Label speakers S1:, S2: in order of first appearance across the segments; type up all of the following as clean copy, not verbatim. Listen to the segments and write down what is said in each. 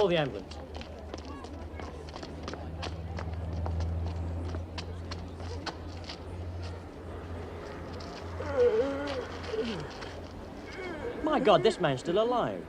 S1: Call the ambulance. My God, this man's still alive.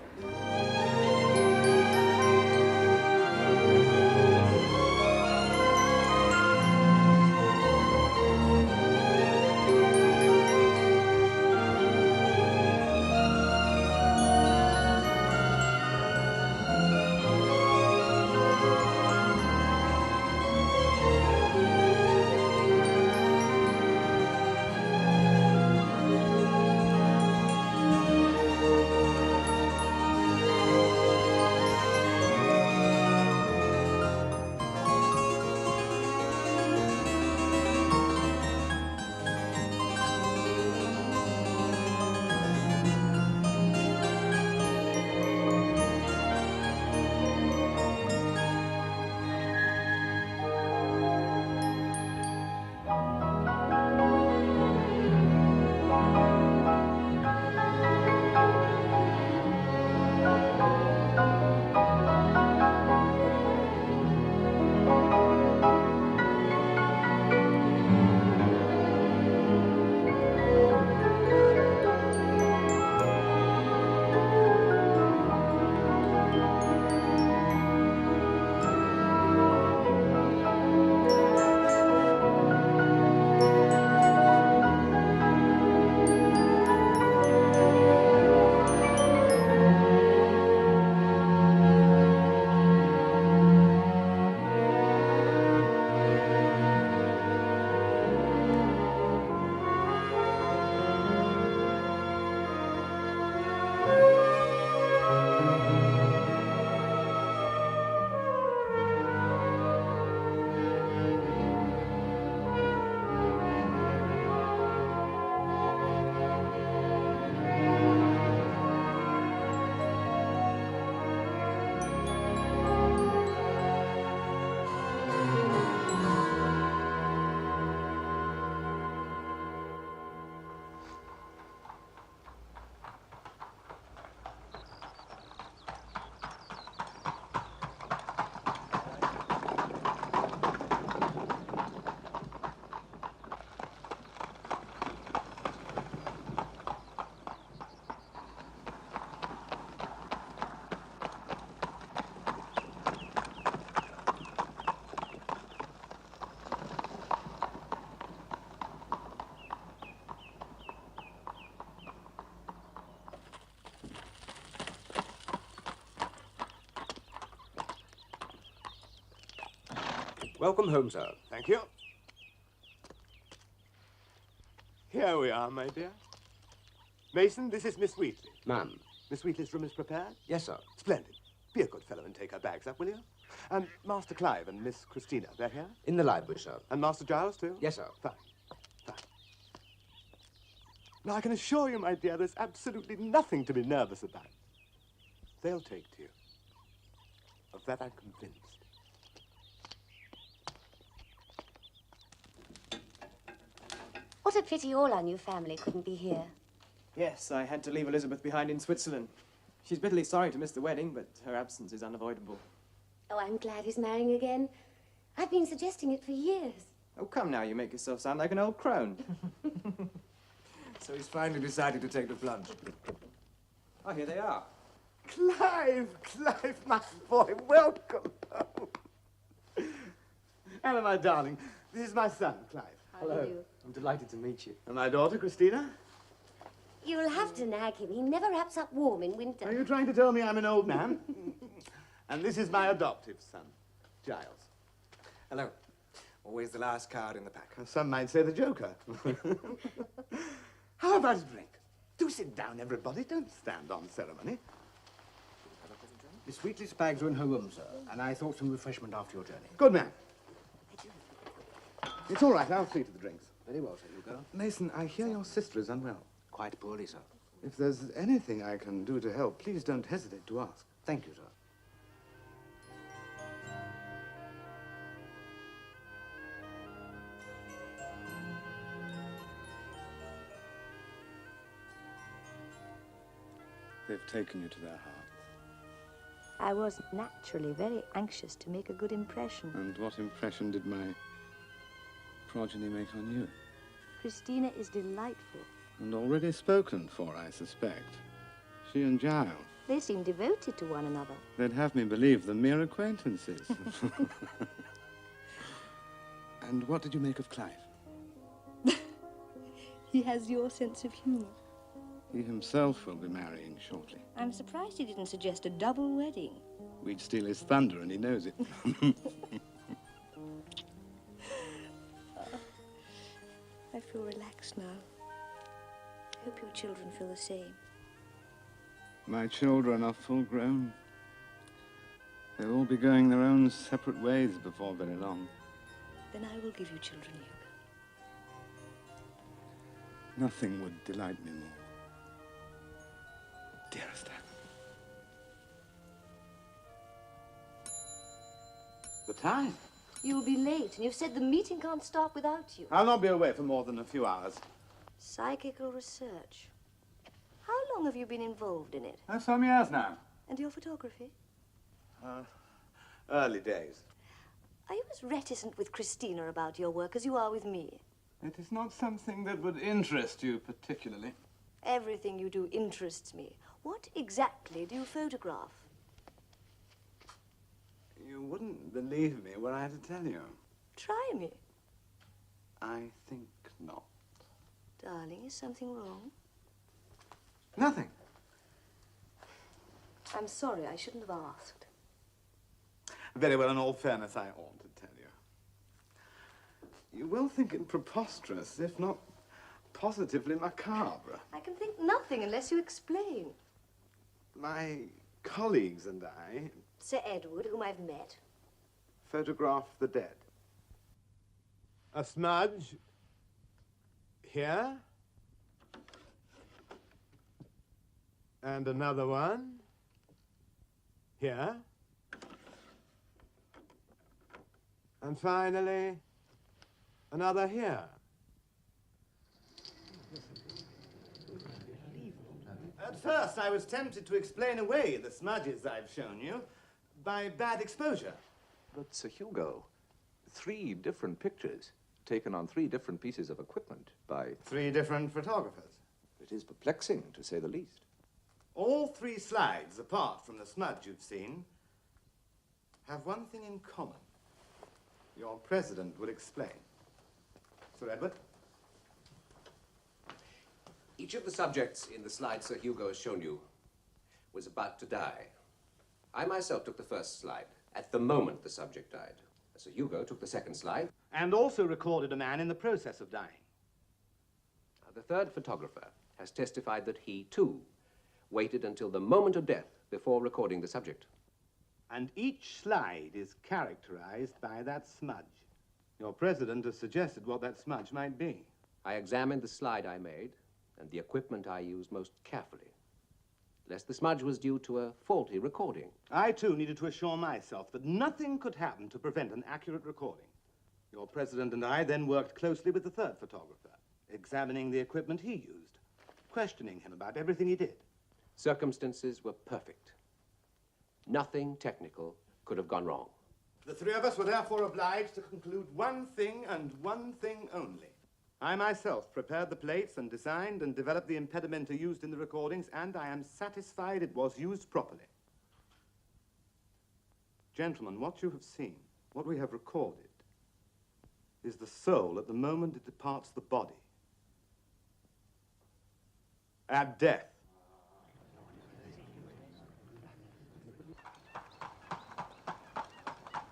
S2: Welcome home, sir.
S3: Thank you. Here we are, my dear. Mason, this is Miss Wheatley.
S2: Ma'am.
S3: Miss Wheatley's room is prepared?
S2: Yes, sir.
S3: Splendid. Be a good fellow and take her bags up, will you? And Master Clive and Miss Christina, they're here?
S2: In the library, sir.
S3: And Master Giles, too?
S2: Yes, sir.
S3: Fine. Fine. Now, I can assure you, my dear, there's absolutely nothing to be nervous about. They'll take to you. Of that I'm convinced.
S4: What a pity all our new family couldn't be here.
S5: Yes, I had to leave Elizabeth behind in Switzerland. She's bitterly sorry to miss the wedding, but her absence is unavoidable.
S4: Oh, I'm glad he's marrying again. I've been suggesting it for years.
S5: Oh, come now, you make yourself sound like an old crone.
S2: So he's finally decided to take the plunge.
S5: Oh, here they are.
S3: Clive, my boy, welcome home. Ella, my darling, this is my son, Clive.
S4: Hello.
S2: I'm delighted to meet you.
S3: And my daughter, Christina.
S4: You'll have to nag him. He never wraps up warm in winter.
S3: Are you trying to tell me I'm an old man? And this is my adoptive son, Giles.
S2: Hello. Always the last card in the pack.
S3: Some might say the Joker. How about a drink? Do sit down, everybody. Don't stand on ceremony.
S6: Miss Wheatley's bags are in her room, sir, and I thought some refreshment after your journey.
S3: Good man. It's all right. I'll see to the drinks.
S6: Very well, sir. You go.
S3: Mason, I hear your sister is unwell.
S6: Quite poorly, sir.
S3: If there's anything I can do to help, please don't hesitate to ask.
S6: Thank you, sir.
S3: They've taken you to their hearts.
S7: I was naturally very anxious to make a good impression.
S8: And what impression did my progeny make on you?
S7: Christina is delightful.
S8: And already spoken for, I suspect. She and Giles.
S7: They seem devoted to one another.
S8: They'd have me believe they're mere acquaintances. And what did you make of Clive?
S7: He has your sense of humor.
S8: He himself will be marrying shortly.
S7: I'm surprised he didn't suggest a double wedding.
S8: We'd steal his thunder, and he knows it.
S7: I feel relaxed now. I hope your children feel the same.
S8: My children are full grown. They'll all be going their own separate ways before very long.
S7: Then I will give you children, Hugo.
S8: Nothing would delight me more. Dearest Anne.
S3: The time?
S7: You'll be late, and you've said the meeting can't start without you.
S3: I'll not be away for more than a few hours.
S7: Psychical research. How long have you been involved in it?
S3: Some years now.
S7: And your photography?
S3: Early days.
S7: Are you as reticent with Christina about your work as you are with me?
S3: It is not something that would interest you particularly.
S7: Everything you do interests me. What exactly do you photograph?
S3: You wouldn't believe me were I to tell you.
S7: Try me.
S3: I think not.
S7: Darling, is something wrong?
S3: Nothing.
S7: I'm sorry, I shouldn't have asked.
S3: Very well, in all fairness, I ought to tell you. You will think it preposterous, if not positively macabre.
S7: I can think nothing unless you explain.
S3: My colleagues and I
S7: Sir Edward, whom I've met.
S3: photograph the dead.
S9: A smudge here. And another one here. And finally, another here.
S3: At first, I was tempted to explain away the smudges I've shown you by bad exposure.
S10: But, Sir Hugo, 3 different pictures taken on 3 different pieces of equipment by...
S3: 3 different photographers.
S10: It is perplexing, to say the least.
S3: All 3 slides, apart from the smudge you've seen, have one thing in common. Your president will explain. Sir Edward?
S11: Each of the subjects in the slide Sir Hugo has shown you was about to die. I myself took the first slide at the moment the subject died. Sir Hugo took the second slide.
S3: And also recorded a man in the process of dying.
S11: The third photographer has testified that he, too, waited until the moment of death before recording the subject.
S3: And each slide is characterized by that smudge. Your president has suggested what that smudge might be.
S11: I examined the slide I made and the equipment I used most carefully, lest the smudge was due to a faulty recording.
S3: I, too, needed to assure myself that nothing could happen to prevent an accurate recording. Your president and I then worked closely with the third photographer, examining the equipment he used, questioning him about everything he did.
S11: Circumstances were perfect. Nothing technical could have gone wrong.
S3: The 3 of us were therefore obliged to conclude one thing and one thing only. I myself prepared the plates and designed and developed the impedimenta used in the recordings, and I am satisfied it was used properly. Gentlemen, what you have seen, what we have recorded, is the soul at the moment it departs the body. At death.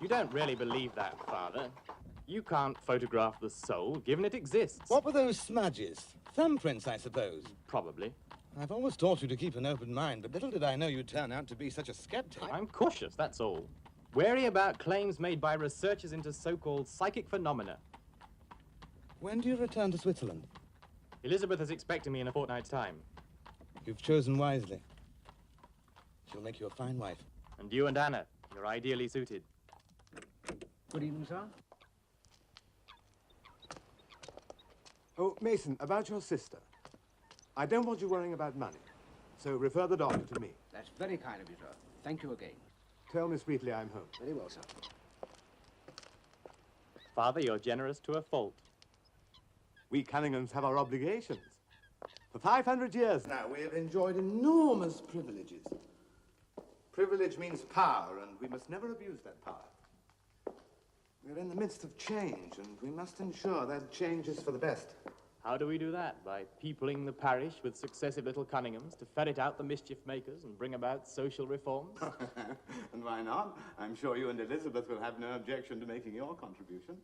S12: You don't really believe that, Father. You can't photograph the soul, given it exists.
S6: What were those smudges? Thumbprints, I suppose.
S12: Probably.
S6: I've always taught you to keep an open mind, but little did I know you'd turn out to be such a skeptic.
S12: I'm cautious, that's all. Wary about claims made by researchers into so-called psychic phenomena.
S6: When do you return to Switzerland?
S12: Elizabeth is expecting me in a fortnight's time.
S6: You've chosen wisely. She'll make you a fine wife.
S12: And you and Anna, you're ideally suited.
S6: Good evening, sir.
S9: Oh, Mason, about your sister. I don't want you worrying about money, so refer the doctor to me.
S6: That's very kind of you, sir. Thank you again.
S9: Tell Miss Wheatley I'm home.
S2: Very well, sir.
S12: Father, you're generous to a fault.
S9: We Cunninghams have our obligations. For 500 years now, we have enjoyed enormous privileges. Privilege means power, and we must never abuse that power. We're in the midst of change, and we must ensure that change is for the best.
S12: How do we do that? By peopling the parish with successive little Cunninghams to ferret out the mischief makers and bring about social reforms?
S8: And why not? I'm sure you and Elizabeth will have no objection to making your contribution.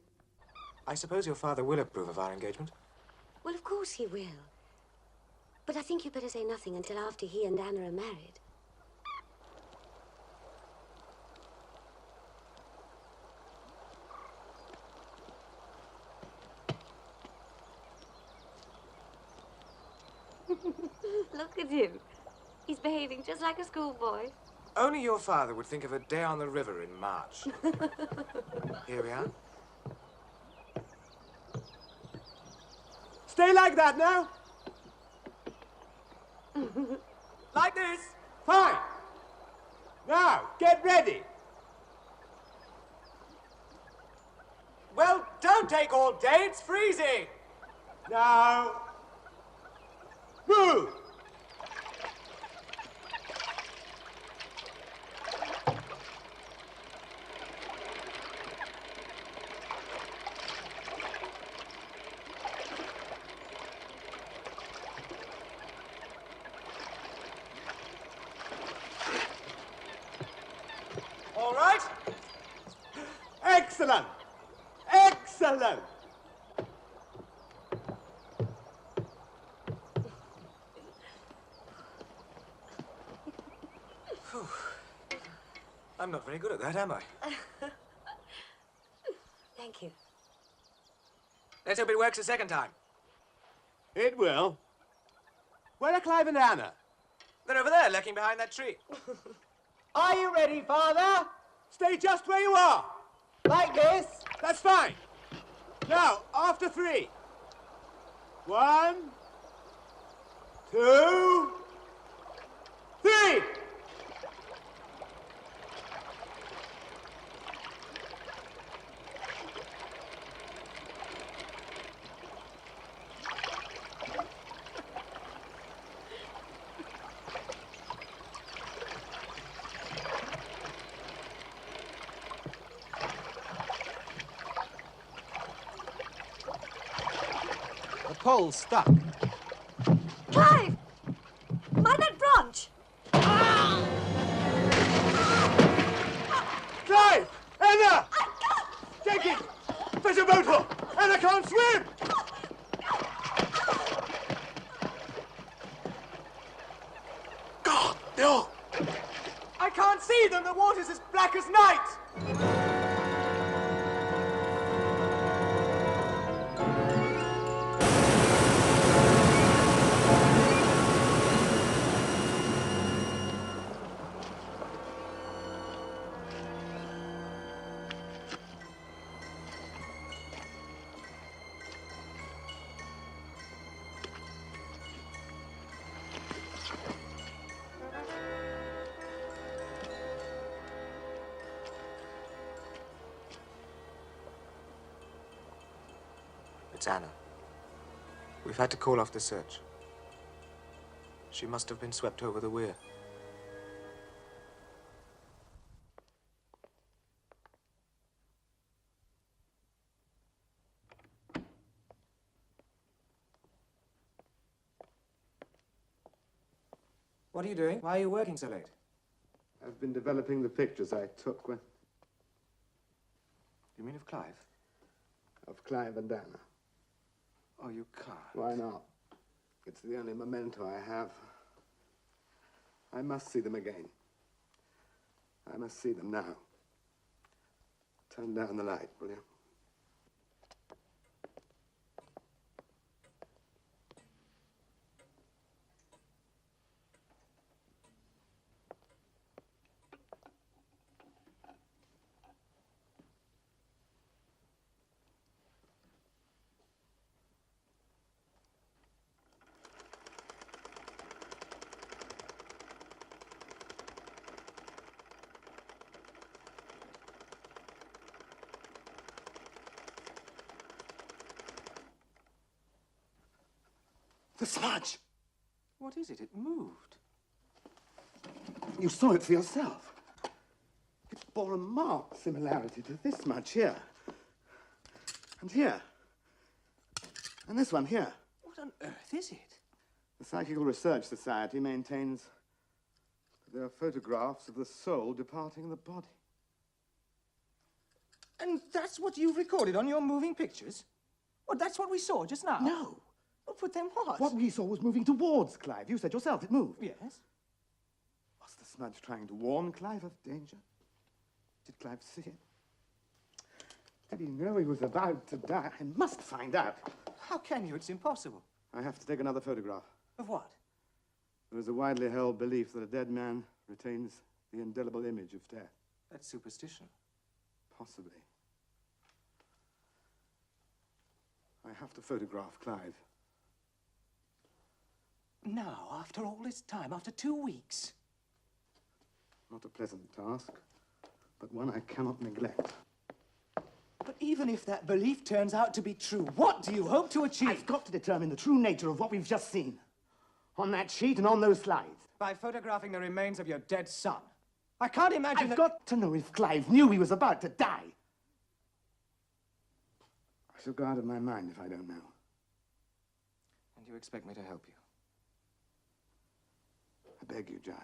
S2: I suppose your father will approve of our engagement?
S4: Well, of course he will. But I think you'd better say nothing until after he and Anna are married. Look at him. He's behaving just like a schoolboy.
S2: Only your father would think of a day on the river in March. Here we are.
S9: Stay like that now.
S2: Like this.
S9: Fine. Now, get ready.
S2: Well, don't take all day. It's freezing.
S9: Now, move.
S2: All right.
S9: Excellent. Excellent.
S2: Phew. I'm not very good at that, am I?
S4: Thank you.
S2: Let's hope it works a second time.
S9: It will. Where are Clive and Anna?
S2: They're over there, lurking behind that tree.
S5: Are you ready, Father?
S9: Stay just where you are.
S5: Like this?
S9: That's fine. Now, after 3. 1, 2, 3.
S5: The pole's stuck.
S7: Clive! Mind that branch!
S9: Clive! Anna! Take it! There's a boat hook! Anna can't swim!
S2: God, no! I can't see them. The water's as black as night. It's Anna. We've had to call off the search. She must have been swept over the weir. What are you doing? Why are you working so late?
S9: I've been developing the pictures I took when...
S2: You mean of Clive?
S9: Of Clive and Anna.
S2: Oh, you can't.
S9: Why not? It's the only memento I have. I must see them again. I must see them now. Turn down the light, will you?
S3: The smudge!
S5: What is it? It moved.
S3: You saw it for yourself. It bore a marked similarity to this smudge here. And here. And this one here.
S5: What on earth is it?
S3: The Psychical Research Society maintains that they are photographs of the soul departing the body.
S5: And that's what you've recorded on your moving pictures? Well, that's what we saw just now?
S3: No.
S5: Well, but then what?
S3: What we saw was moving towards Clive. You said yourself it moved.
S5: Yes.
S3: Was the smudge trying to warn Clive of danger? Did Clive see it? Did he know he was about to die? I must find out.
S5: How can you? It's impossible.
S3: I have to take another photograph.
S5: Of what?
S3: There is a widely held belief that a dead man retains the indelible image of death.
S5: That's superstition.
S3: Possibly. I have to photograph Clive.
S5: Now, after all this time, after 2 weeks.
S3: Not a pleasant task, but one I cannot neglect.
S5: But even if that belief turns out to be true, what do you hope to achieve?
S3: I've got to determine the true nature of what we've just seen. On that sheet and on those slides.
S5: By photographing the remains of your dead son. I can't imagine
S3: I've got to know if Clive knew he was about to die. I shall go out of my mind if I don't know.
S5: And you expect me to help you?
S3: I beg you, Giles.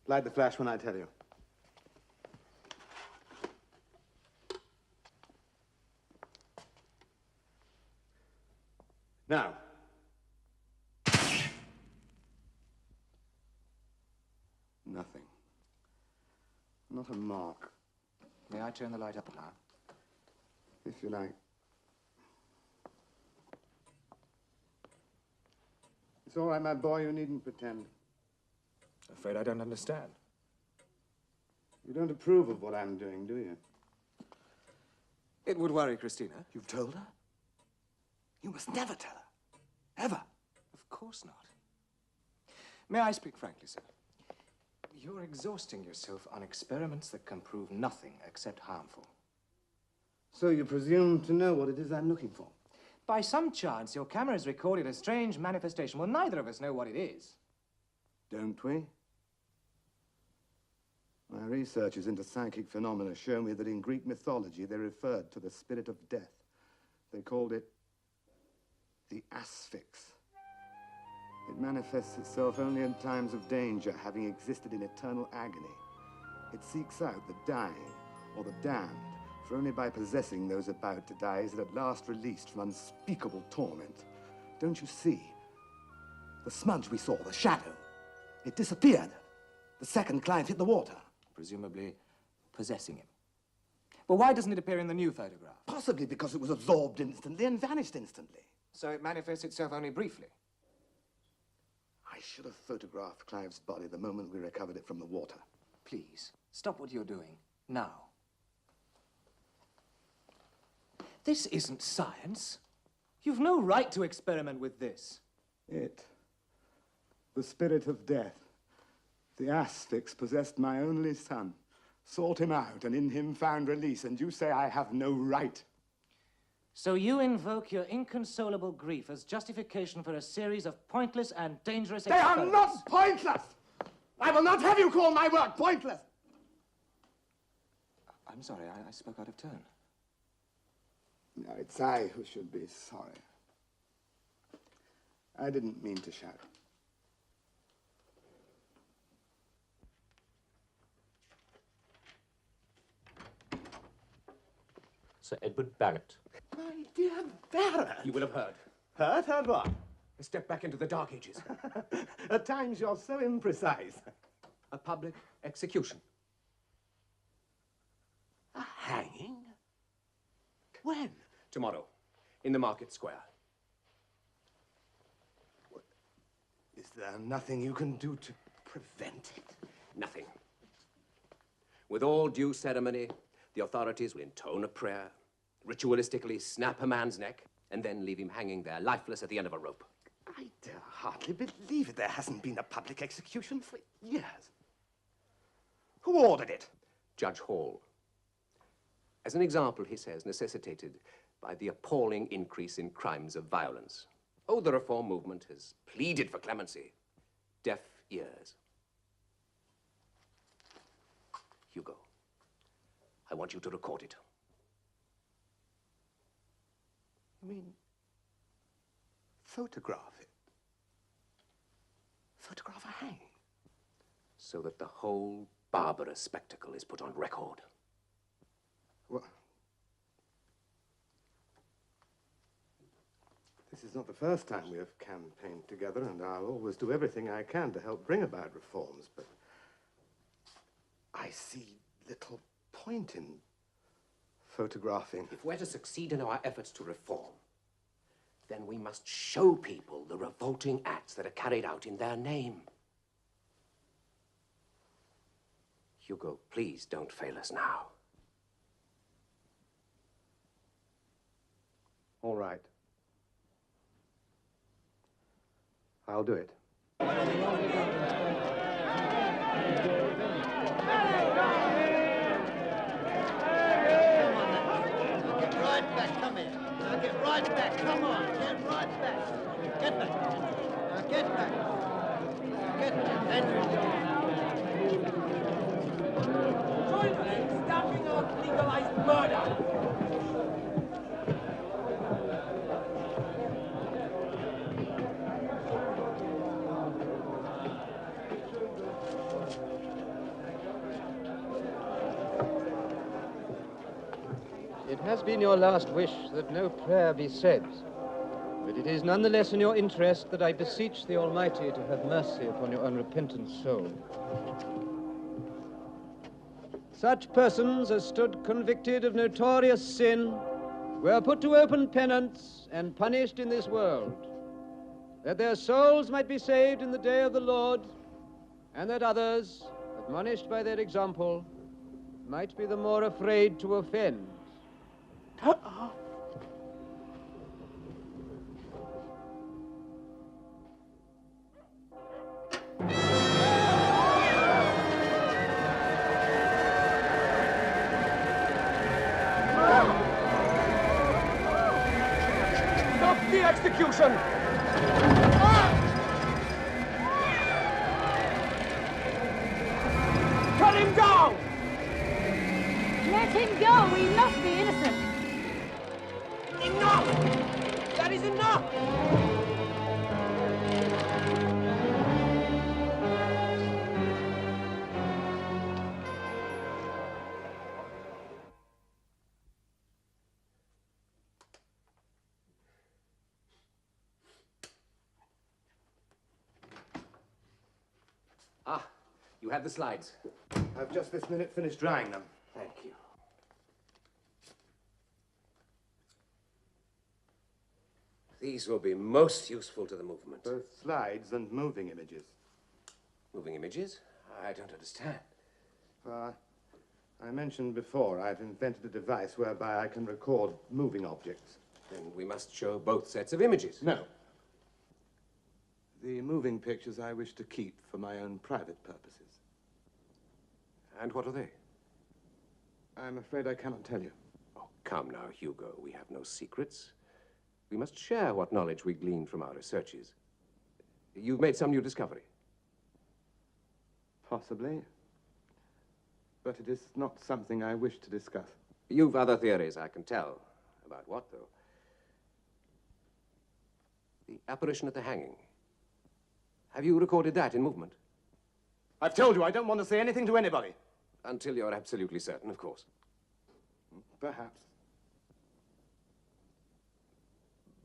S3: Light the flash when I tell you. Now. Nothing. Not a mark.
S5: May I turn the light up now?
S3: If you like. It's all right, my boy. You needn't pretend.
S5: Afraid I don't understand.
S3: You don't approve of what I'm doing, do you?
S5: It would worry Christina.
S3: You've told her? You must never tell her. Ever.
S5: Of course not. May I speak frankly, sir? You're exhausting yourself on experiments that can prove nothing except harmful.
S3: So you presume to know what it is I'm looking for?
S5: By some chance, your camera has recorded a strange manifestation. Well, neither of us know what it is.
S3: Don't we? My researches into psychic phenomena show me that in Greek mythology they referred to the spirit of death. They called it the Asphyx. It manifests itself only in times of danger, having existed in eternal agony. It seeks out the dying or the damned, for only by possessing those about to die is it at last released from unspeakable torment. Don't you see? The smudge we saw, the shadow, it disappeared. The second Clive hit the water.
S5: Presumably possessing him. But why doesn't it appear in the new photograph?
S3: Possibly because it was absorbed instantly and vanished instantly.
S5: So it manifests itself only briefly.
S3: I should have photographed Clive's body the moment we recovered it from the water.
S5: Please, stop what you're doing. Now. This isn't science. You've no right to experiment with this.
S3: The spirit of death, the Asphyx, possessed my only son, sought him out, and in him found release, and you say I have no right.
S5: So you invoke your inconsolable grief as justification for a series of pointless and dangerous experiments.
S3: They are not pointless! I will not have you call my work pointless!
S5: I'm sorry, I spoke out of turn.
S3: No, it's I who should be sorry. I didn't mean to shout.
S1: Sir Edward Barrett.
S3: My dear Barrett!
S11: You will have heard.
S3: Heard? Heard what?
S11: A step back into the Dark Ages.
S3: At times you're so imprecise.
S11: A public execution.
S3: A hanging? When?
S11: Tomorrow, in the market square.
S3: Is there nothing you can do to prevent it?
S11: Nothing. With all due ceremony, the authorities will intone a prayer, ritualistically snap a man's neck, and then leave him hanging there, lifeless at the end of a rope.
S9: I dare hardly believe it. There hasn't been a public execution for years. Who ordered it?
S11: Judge Hall. As an example, he says, necessitated by the appalling increase in crimes of violence. Oh, the reform movement has pleaded for clemency. Deaf ears. Hugo, I want you to record it.
S9: You mean photograph it? Photograph a hanging?
S11: So that the whole barbarous spectacle is put on record.
S9: What? This is not the first time we have campaigned together, and I'll always do everything I can to help bring about reforms, but I see little point in photographing.
S11: If we're to succeed in our efforts to reform, then we must show people the revolting acts that are carried out in their name. Hugo, please don't fail us now.
S9: All right. I'll do it.
S13: Get right back, come here. Now get right back, come on, get right back. Get back. Now get back. Get back.
S14: Join me in stamping out legalized murder.
S15: It has been your last wish that no prayer be said, but it is nonetheless in your interest that I beseech the Almighty to have mercy upon your unrepentant soul. Such persons as stood convicted of notorious sin were put to open penance and punished in this world, that their souls might be saved in the day of the Lord, and that others, admonished by their example, might be the more afraid to offend.
S14: Stop the execution! Cut him down!
S16: Let him go. We must be innocent.
S14: Enough! That is enough!
S11: Ah, you have the slides.
S9: I've just this minute finished drying them.
S11: Thank you. These will be most useful to the movement.
S9: Both slides and moving images.
S11: Moving images? I don't understand.
S9: I mentioned before I've invented a device whereby I can record moving objects.
S11: Then we must show both sets of images.
S9: No. The moving pictures I wish to keep for my own private purposes.
S11: And what are they?
S9: I'm afraid I cannot tell you.
S11: Oh, come now, Hugo. We have no secrets. We must share what knowledge we gleaned from our researches. You've made some new discovery.
S9: Possibly. But it is not something I wish to discuss.
S11: You've other theories, I can tell. About what, though? The apparition at the hanging. Have you recorded that in movement?
S9: I've told you I don't want to say anything to anybody.
S11: Until you're absolutely certain, of course.
S9: Perhaps.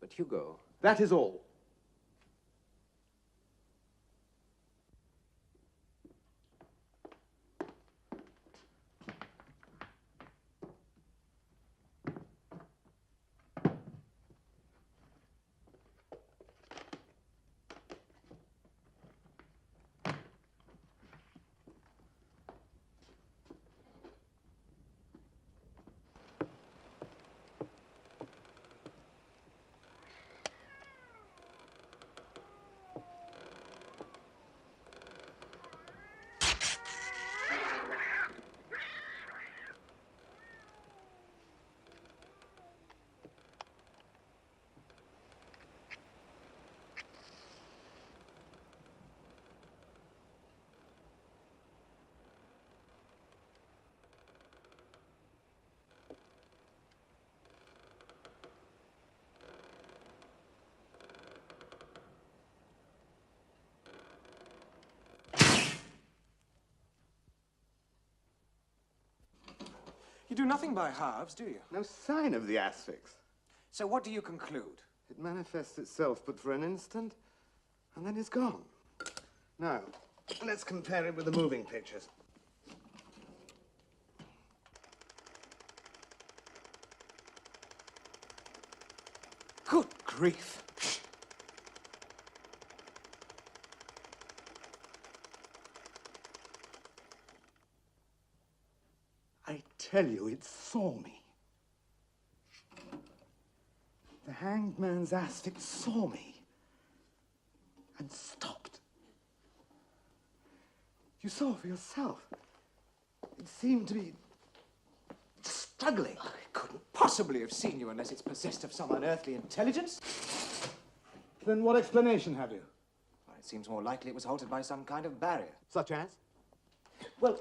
S11: But Hugo...
S9: That is all.
S5: You do nothing by halves, do you?
S9: No sign of the asphyx.
S5: So what do you conclude?
S9: It manifests itself but for an instant, and then is gone. Now, let's compare it with the moving pictures.
S5: Good grief.
S9: I tell you, it saw me. The hanged man's asphyx saw me and stopped. You saw for yourself. It seemed to be struggling.
S5: I couldn't possibly have seen you unless it's possessed of some unearthly intelligence.
S9: Then what explanation have you?
S5: Well, it seems more likely it was halted by some kind of barrier.
S9: Such as?
S5: Well,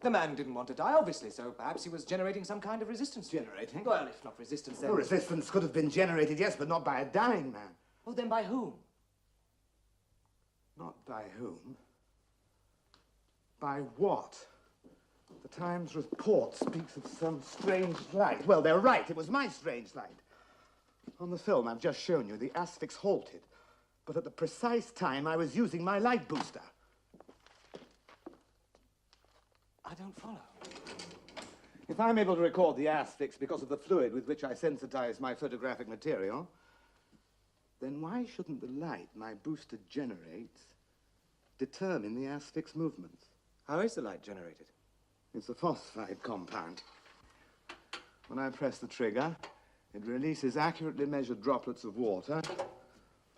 S5: the man didn't want to die, obviously, so perhaps he was generating some kind of resistance.
S9: Generating?
S5: Well, if not resistance, then...
S9: No, resistance could have been generated, yes, but not by a dying man.
S5: Oh, then by whom?
S9: Not by whom. By what? The Times report speaks of some strange light. Well, they're right. It was my strange light. On the film I've just shown you, the asphyx halted, but at the precise time I was using my light booster.
S5: I don't follow.
S9: If I'm able to record the asphyx because of the fluid with which I sensitize my photographic material, then why shouldn't the light my booster generates determine the asphyx movements?
S5: How is the light generated?
S9: It's a phosphide compound. When I press the trigger, it releases accurately measured droplets of water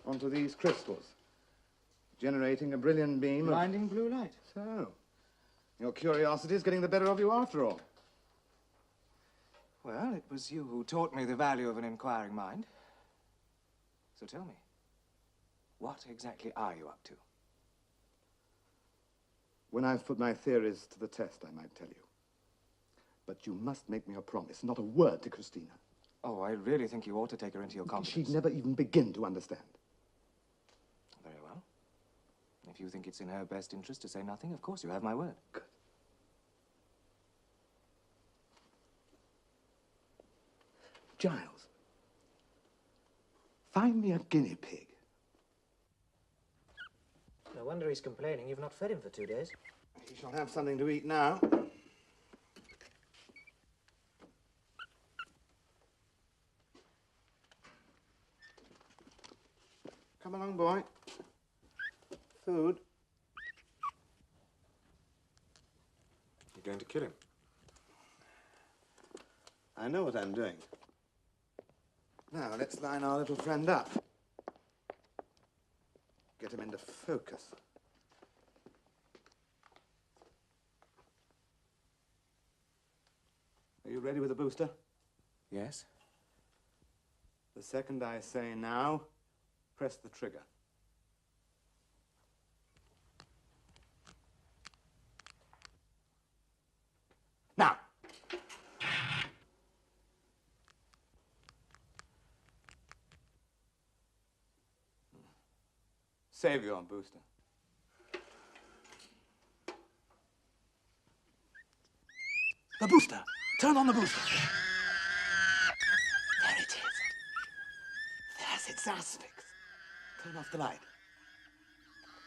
S9: onto these crystals, generating a brilliant beam of...
S5: Blinding blue light.
S9: So, your curiosity is getting the better of you after all.
S5: Well, it was you who taught me the value of an inquiring mind. So tell me, what exactly are you up to?
S9: When I've put my theories to the test, I might tell you. But you must make me a promise, not a word to Christina.
S5: Oh, I really think you ought to take her into your confidence.
S9: She'd never even begin to understand.
S5: Very well. If you think it's in her best interest to say nothing, of course you have my word.
S9: Good. Giles, find me a guinea pig.
S17: No wonder he's complaining. You've not fed him for 2 days.
S9: He shall have something to eat now. Come along, boy. Food.
S5: You're going to kill him?
S9: I know what I'm doing. Now, let's line our little friend up. Get him into focus. Are you ready with the booster?
S5: Yes.
S9: The second I say now, press the trigger. Now! Save your booster. The booster! Turn on the booster! There it is. There's its asphyx. Turn off the light.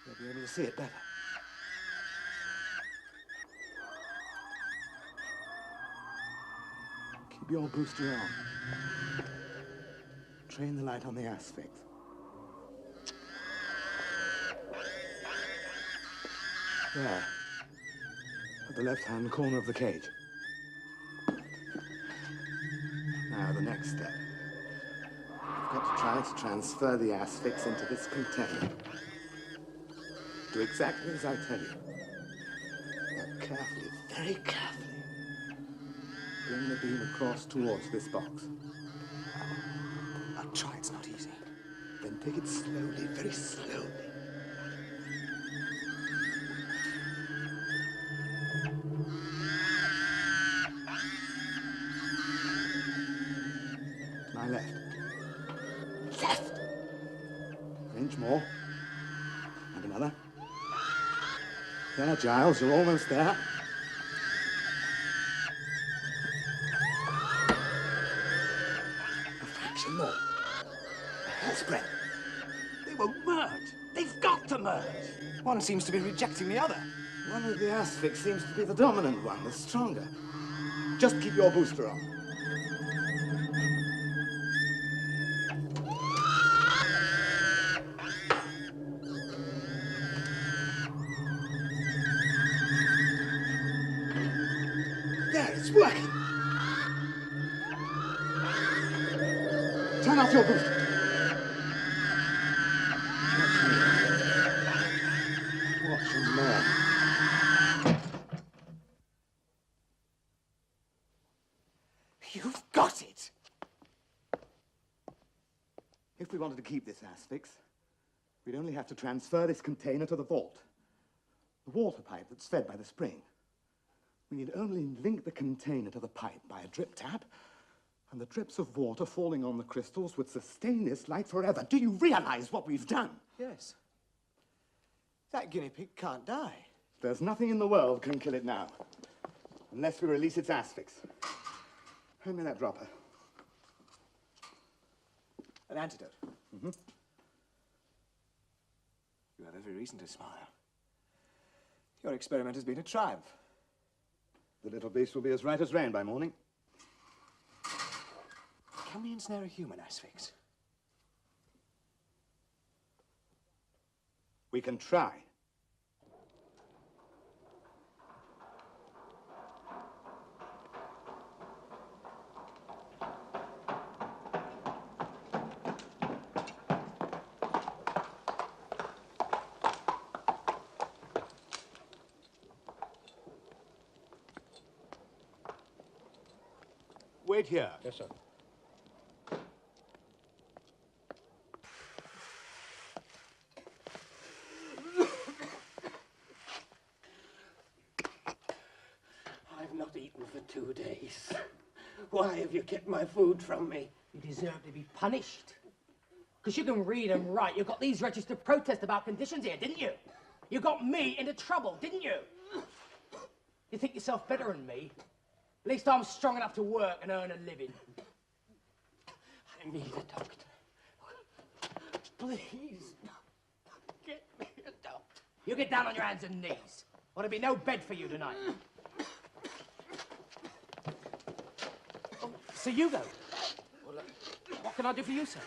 S9: You'll be able to see it better. Keep your booster on. Train the light on the asphyx. There. At the left-hand corner of the cage. Now, the next step. I've got to try to transfer the asphyx into this container. Do exactly as I tell you. Now, carefully, very carefully, bring the beam across towards this box.
S5: I'll try, it's not easy.
S9: Then take it slowly, very slowly. My left. Left! An inch more. And another. There, Giles, you're almost there.
S5: mention more.
S9: Spread. They won't merge. They've got to merge.
S5: One seems to be rejecting the other.
S9: One of the Asphyx seems to be the dominant one, the stronger. Just keep your booster on. There, it's working. Turn off your booster. Watch your man. You've got it! If we wanted to keep this Asphyx, we'd only have to transfer this container to the vault. The water pipe that's fed by the spring. We need only link the container to the pipe by a drip tap, and the drips of water falling on the crystals would sustain this light forever. Do you realize what we've done?
S5: Yes. That guinea pig can't die.
S9: There's nothing in the world can kill it now, unless we release its Asphyx. Hand me that dropper.
S5: An antidote.
S9: Mm-hmm.
S5: You have every reason to smile. Your experiment has been a triumph.
S9: The little beast will be as right as rain by morning.
S5: Can we ensnare a human Asphyx?
S9: We can try. Wait here.
S6: Yes, sir.
S13: I've not eaten for 2 days. Why have you kept my food from me?
S14: You deserve to be punished. Because you can read and write. You got these registered protests about conditions here, didn't you? You got me into trouble, didn't you? You think yourself better than me? At least I'm strong enough to work and earn a living.
S13: I need a doctor. Please, get me a doctor.
S14: You get down on your hands and knees, or there'll be no bed for you tonight. Oh, so you go. Well, what can I do for you, sir?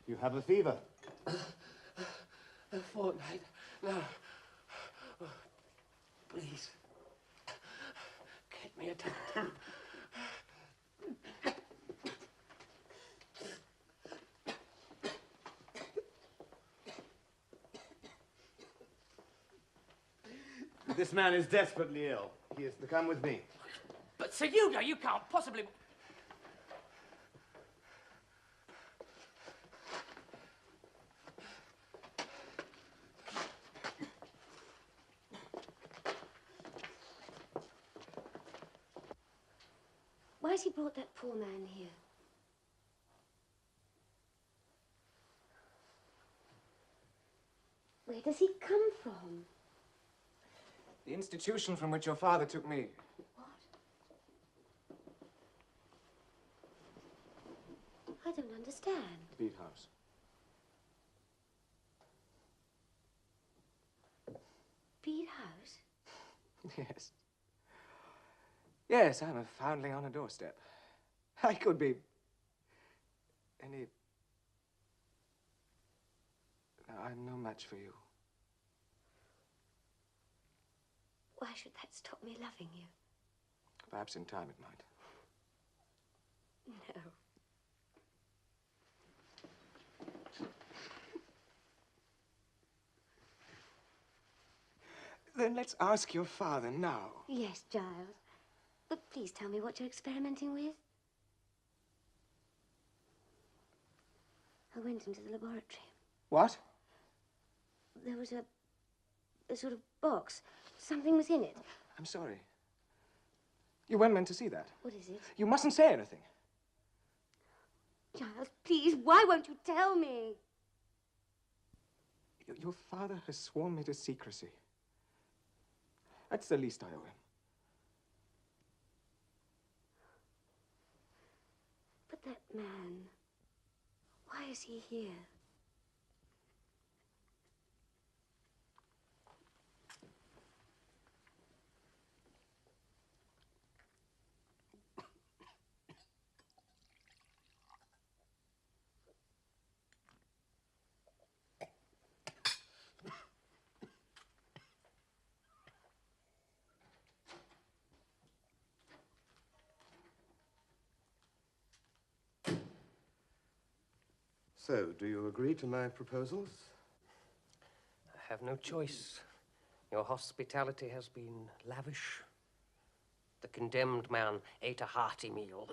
S9: You have a fever.
S13: A fortnight now. Oh, please, get me a doctor.
S9: This man is desperately ill. He is to come with me.
S14: But Sir Hugo, you can't possibly...
S4: Why has he brought that poor man here? Where does he come from?
S5: The institution from which your father took me.
S4: I don't understand.
S10: Beat house.
S4: Bead house?
S5: Yes. Yes, I'm a foundling on a doorstep. I could be... any... No, I'm no match for you.
S4: Why should that stop me loving you?
S5: Perhaps in time it might.
S4: No.
S5: Then let's ask your father now.
S4: Yes, Giles. But please tell me what you're experimenting with. I went into the laboratory.
S5: What?
S4: There was a sort of box. Something was in it.
S5: I'm sorry. You weren't meant to see that.
S4: What is it?
S5: You mustn't say anything.
S4: Giles, please, why won't you tell me?
S5: Your father has sworn me to secrecy.
S2: That's the least I owe him.
S4: But that man, why is he here?
S18: So, do you agree to my proposals?
S11: I have no choice. Your hospitality has been lavish. The condemned man ate a hearty meal.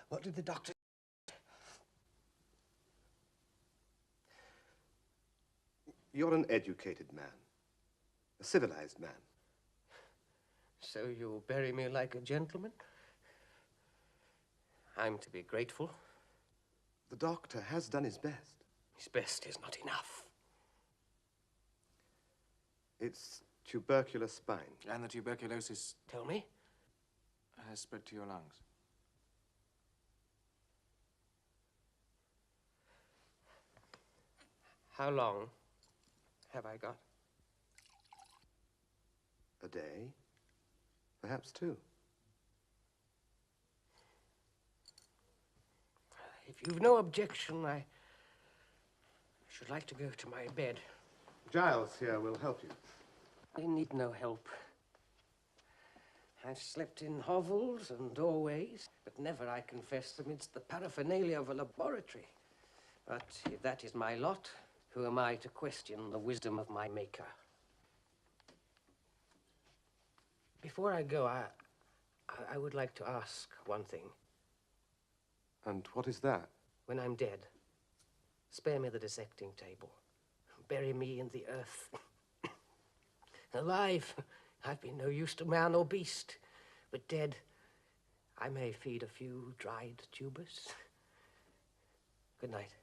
S2: What did the doctor...
S18: You're an educated man. A civilized man.
S11: So you bury me like a gentleman? I'm to be grateful.
S18: The doctor has done his best.
S11: His best is not enough.
S18: It's tubercular spine.
S2: And the tuberculosis...
S11: Tell me?
S2: ...has spread to your lungs.
S11: How long have I got?
S18: A day? Perhaps two.
S11: If you've no objection, I should like to go to my bed.
S18: Giles here will help you.
S11: I need no help. I've slept in hovels and doorways, but never, I confess, amidst the paraphernalia of a laboratory. But if that is my lot, who am I to question the wisdom of my maker? Before I go, I would like to ask one thing.
S18: And what is that?
S11: When I'm dead, spare me the dissecting table. Bury me in the earth. Alive, I've been no use to man or beast. But dead, I may feed a few dried tubers. Good night.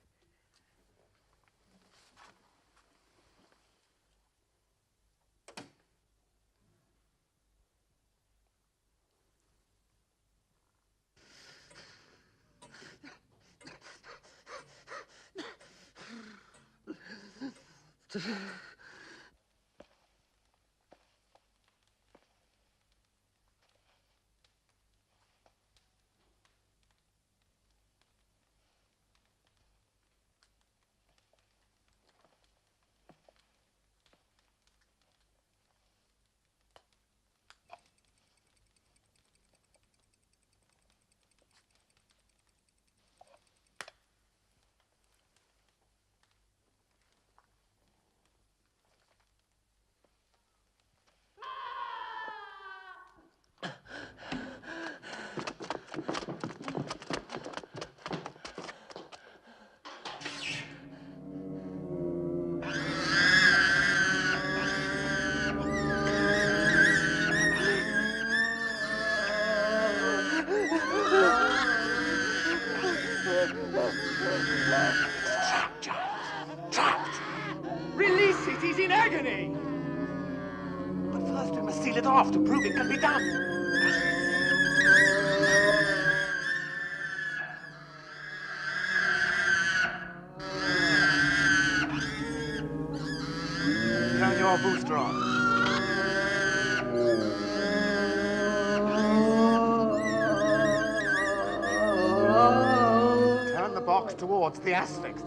S13: Trapped, Giles. Trapped. Release it. He's in agony. But first we must seal it off to prove it can be done. Turn your booster on. Turn the box towards the Asphyx.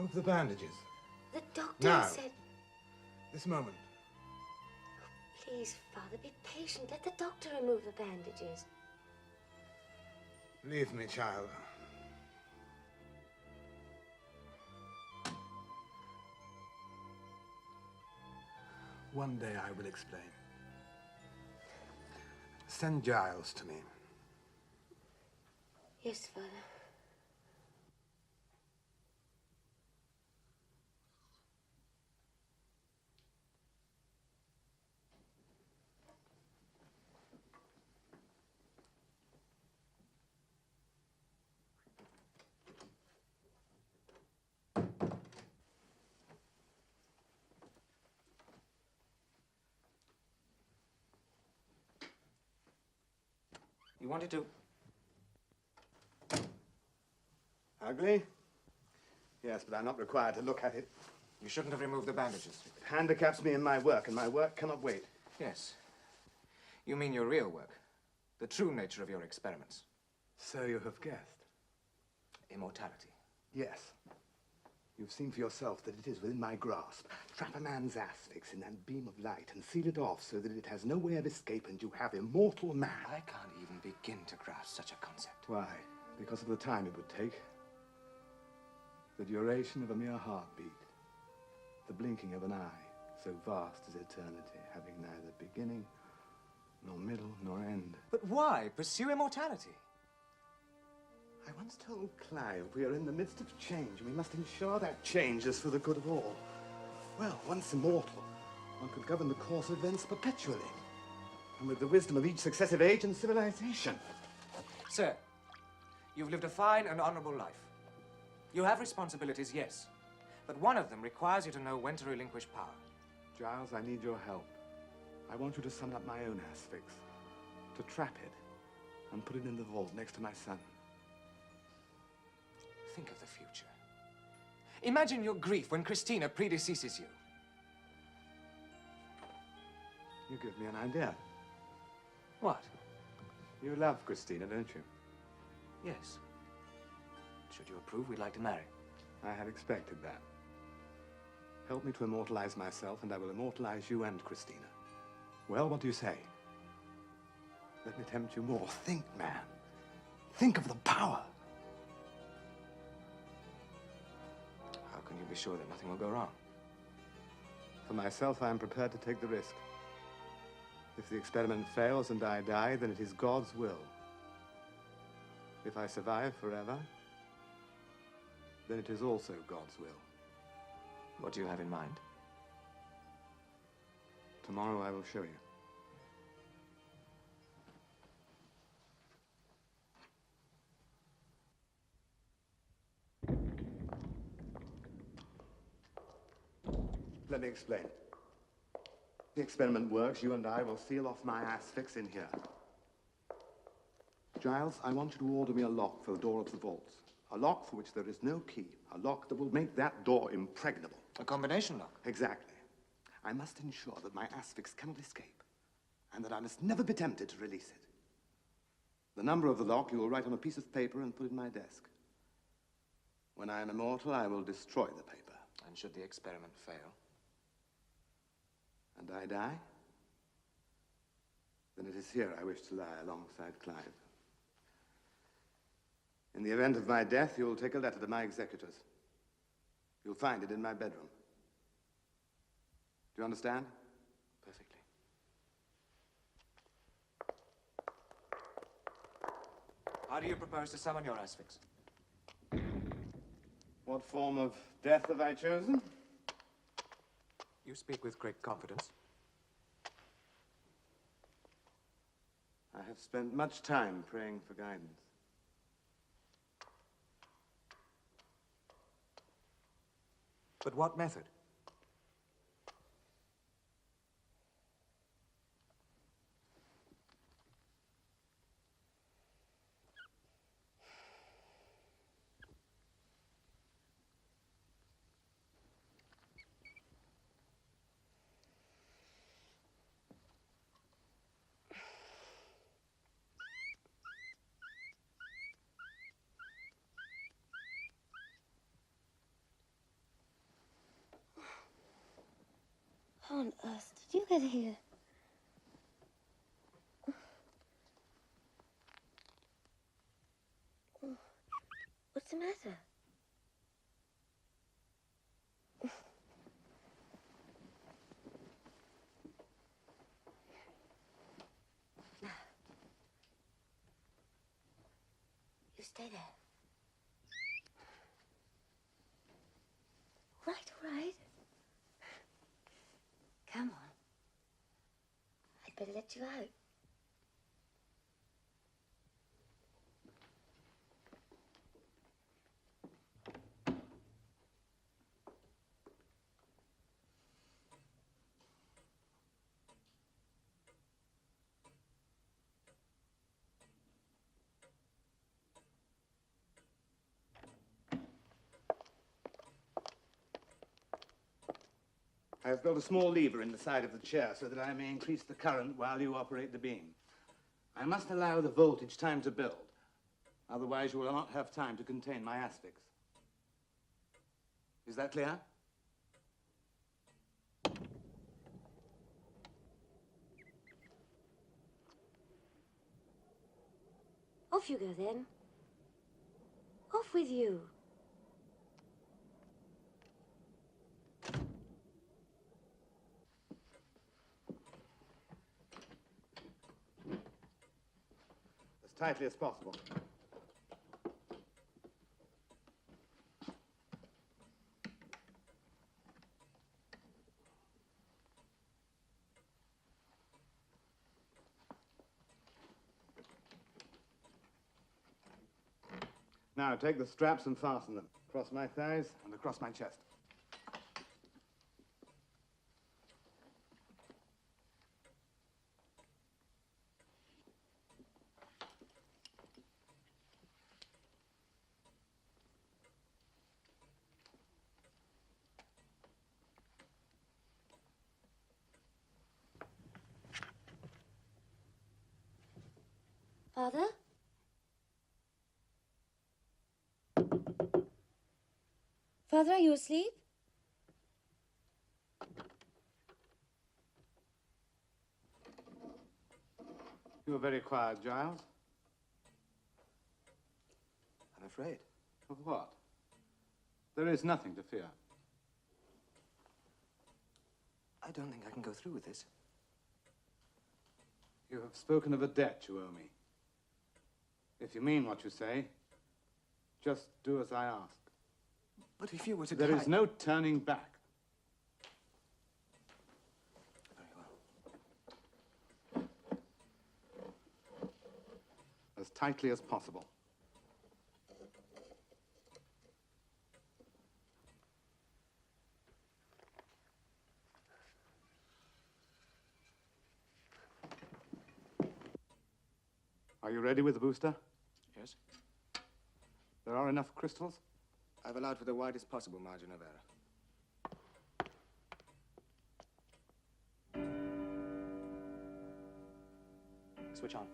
S9: Remove the bandages.
S4: The doctor
S9: Now.
S4: said...
S9: This moment.
S4: Please, Father, be patient. Let the doctor remove the bandages.
S9: Leave me, child. One day I will explain. Send Giles to me.
S4: Yes, Father.
S5: You wanted to...
S9: Ugly? Yes, but I'm not required to look at it.
S5: You shouldn't have removed the bandages.
S9: It handicaps me in my work, and my work cannot wait.
S5: Yes. You mean your real work. The true nature of your experiments.
S9: So you have guessed.
S5: Immortality.
S9: Yes. You've seen for yourself that it is within my grasp. Trap a man's asphyx in that beam of light and seal it off so that it has no way of escape and you have immortal man.
S5: I can't even begin to grasp such a concept.
S9: Why? Because of the time it would take. The duration of a mere heartbeat. The blinking of an eye, so vast as eternity, having neither beginning, nor middle, nor end.
S5: But why pursue immortality?
S9: I once told Clive we are in the midst of change, and we must ensure that change is for the good of all. Well, once immortal, one could govern the course of events perpetually, and with the wisdom of each successive age and civilization.
S5: Sir, you've lived a fine and honorable life. You have responsibilities, yes, but one of them requires you to know when to relinquish power.
S9: Giles, I need your help. I want you to summon up my own asphyx, to trap it, and put it in the vault next to my son.
S5: Think of the future. Imagine your grief when Christina predeceases you.
S9: You give me an idea.
S5: What?
S9: You love Christina, don't you?
S5: Yes. Should you approve, we'd like to marry.
S9: I had expected that. Help me to immortalize myself, and I will immortalize you and Christina. Well, what do you say? Let me tempt you more. Think, man. Think of the power.
S5: How can you be sure that nothing will go wrong?
S9: For myself, I am prepared to take the risk. If the experiment fails and I die, then it is God's will. If I survive forever, then it is also God's will.
S5: What do you have in mind?
S9: Tomorrow I will show you. Let me explain. The experiment works. You and I will seal off my asphyx in here. Giles, I want you to order me a lock for the door of the vaults. A lock for which there is no key. A lock that will make that door impregnable.
S5: A combination lock?
S9: Exactly. I must ensure that my asphyx cannot escape, and that I must never be tempted to release it. The number of the lock you will write on a piece of paper and put in my desk. When I am immortal, I will destroy the paper.
S5: And should the experiment fail?
S9: And I die? Then it is here I wish to lie alongside Clive. In the event of my death, you will take a letter to my executors. You'll find it in my bedroom. Do you understand?
S5: Perfectly. How do you propose to summon your asphyx?
S9: What form of death have I chosen?
S5: You speak with great confidence.
S9: I have spent much time praying for guidance.
S5: But what method?
S4: How on earth did you get here? What's the matter? You stay there. Right, all right. Come on. I'd better let you out.
S3: I have built a small lever in the side of the chair so that I may increase the current while you operate the beam. I must allow the voltage time to build. Otherwise, you will not have time to contain my Asphyx. Is that clear?
S4: Off you go, then. Off with you.
S3: As tightly as possible. Now, take the straps and fasten them. Across my thighs and across my chest.
S4: Father? Father, are you asleep?
S3: You are very quiet, Giles.
S2: I'm afraid.
S3: Of what? There is nothing to fear.
S2: I don't think I can go through with this.
S3: You have spoken of a debt you owe me. If you mean what you say, just do as I ask.
S2: But if you were to
S3: There is no turning back.
S2: Very well.
S3: As tightly as possible. Are you ready with the booster?
S2: Yes.
S3: There are enough crystals?
S2: I've allowed for the widest possible margin of error. Switch on.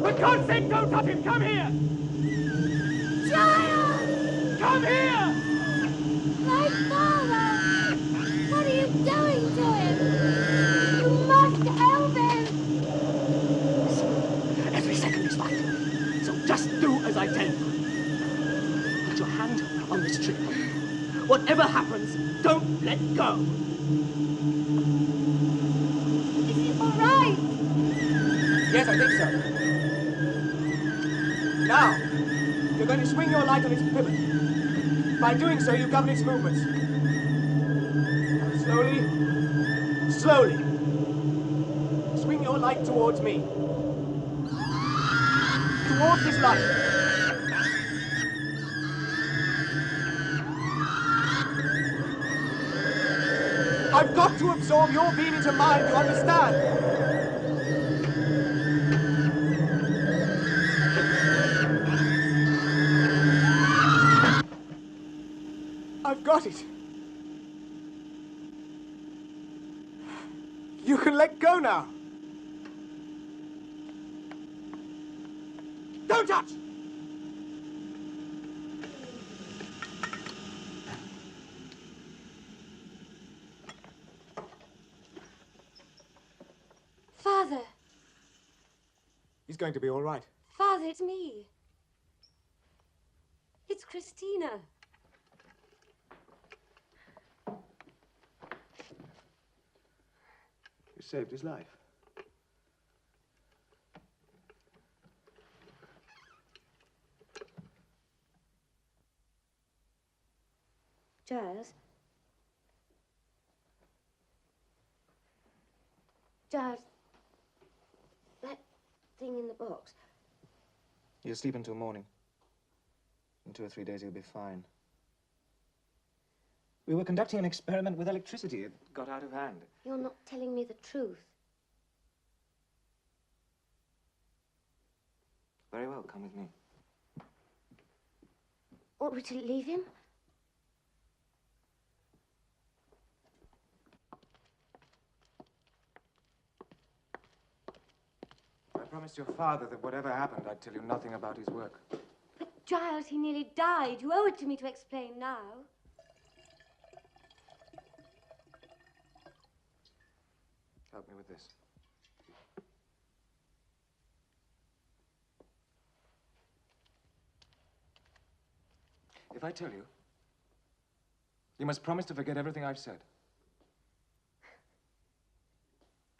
S13: For God's sake, don't touch him! Come here!
S4: Giles!
S13: Come here!
S4: My father! What are you doing to him? You must help him!
S14: on this trip. Whatever happens, don't let go.
S16: Is it all right?
S5: Yes, I think so. Now, you're going to swing your light on its pivot. By doing so, you govern its movements. Now, slowly, slowly. Swing your light towards me. Towards this light. I've got to absorb your being into mine, you understand? I've got it. You can let go now. Don't touch!
S4: Father!
S5: He's going to be all right.
S4: Father, it's me. It's Christina.
S18: You saved his life.
S4: Giles? Giles, that thing in the box.
S5: He'll sleep until morning. In 2 or 3 days, he'll be fine. We were conducting an experiment with electricity. It got out of hand.
S4: You're not telling me the truth.
S5: Very well, come with me.
S4: Ought we to leave him?
S5: I promised your father that whatever happened, I'd tell you nothing about his work.
S4: But Giles, he nearly died. You owe it to me to explain now.
S5: Help me with this. If I tell you, you must promise to forget everything I've said.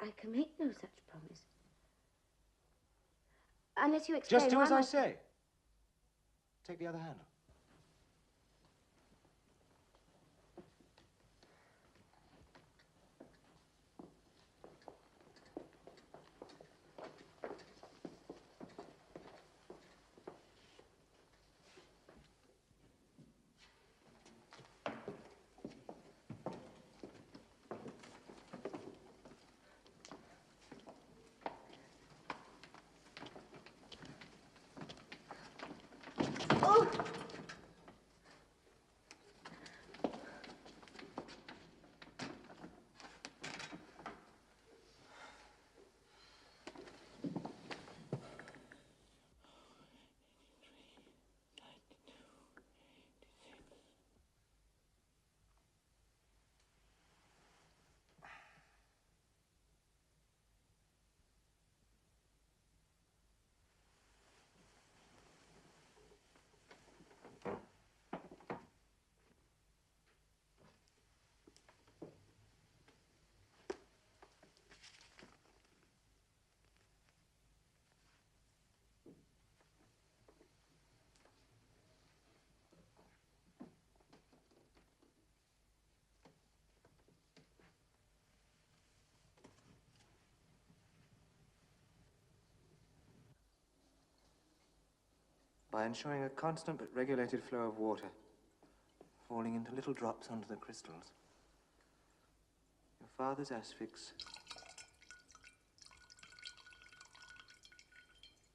S4: I can make no such promise. Unless you explain.
S5: Just do
S4: why
S5: as I say. Take the other handle. By ensuring a constant but regulated flow of water, falling into little drops onto the crystals, your father's Asphyx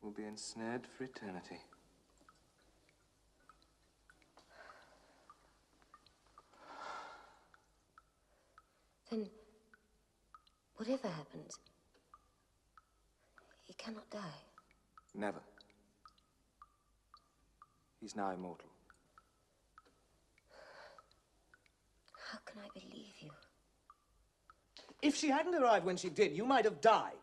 S5: will be ensnared for eternity.
S4: Then, whatever happens, he cannot die.
S5: Never. He's now immortal.
S4: How can I believe you?
S5: If she hadn't arrived when she did, you might have died.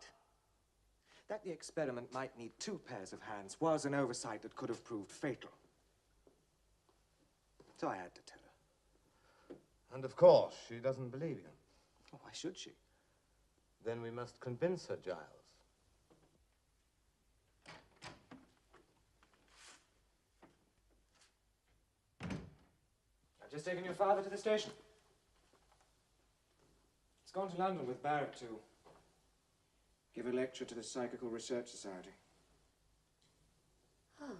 S5: That the experiment might need 2 pairs of hands was an oversight that could have proved fatal.
S2: So I had to tell her.
S9: And of course, she doesn't believe you.
S2: Oh, why should she?
S9: Then we must convince her, Giles.
S5: I've just taken your father to the station. He's gone to London with Barrett to give a lecture to the Psychical Research Society.
S4: Oh.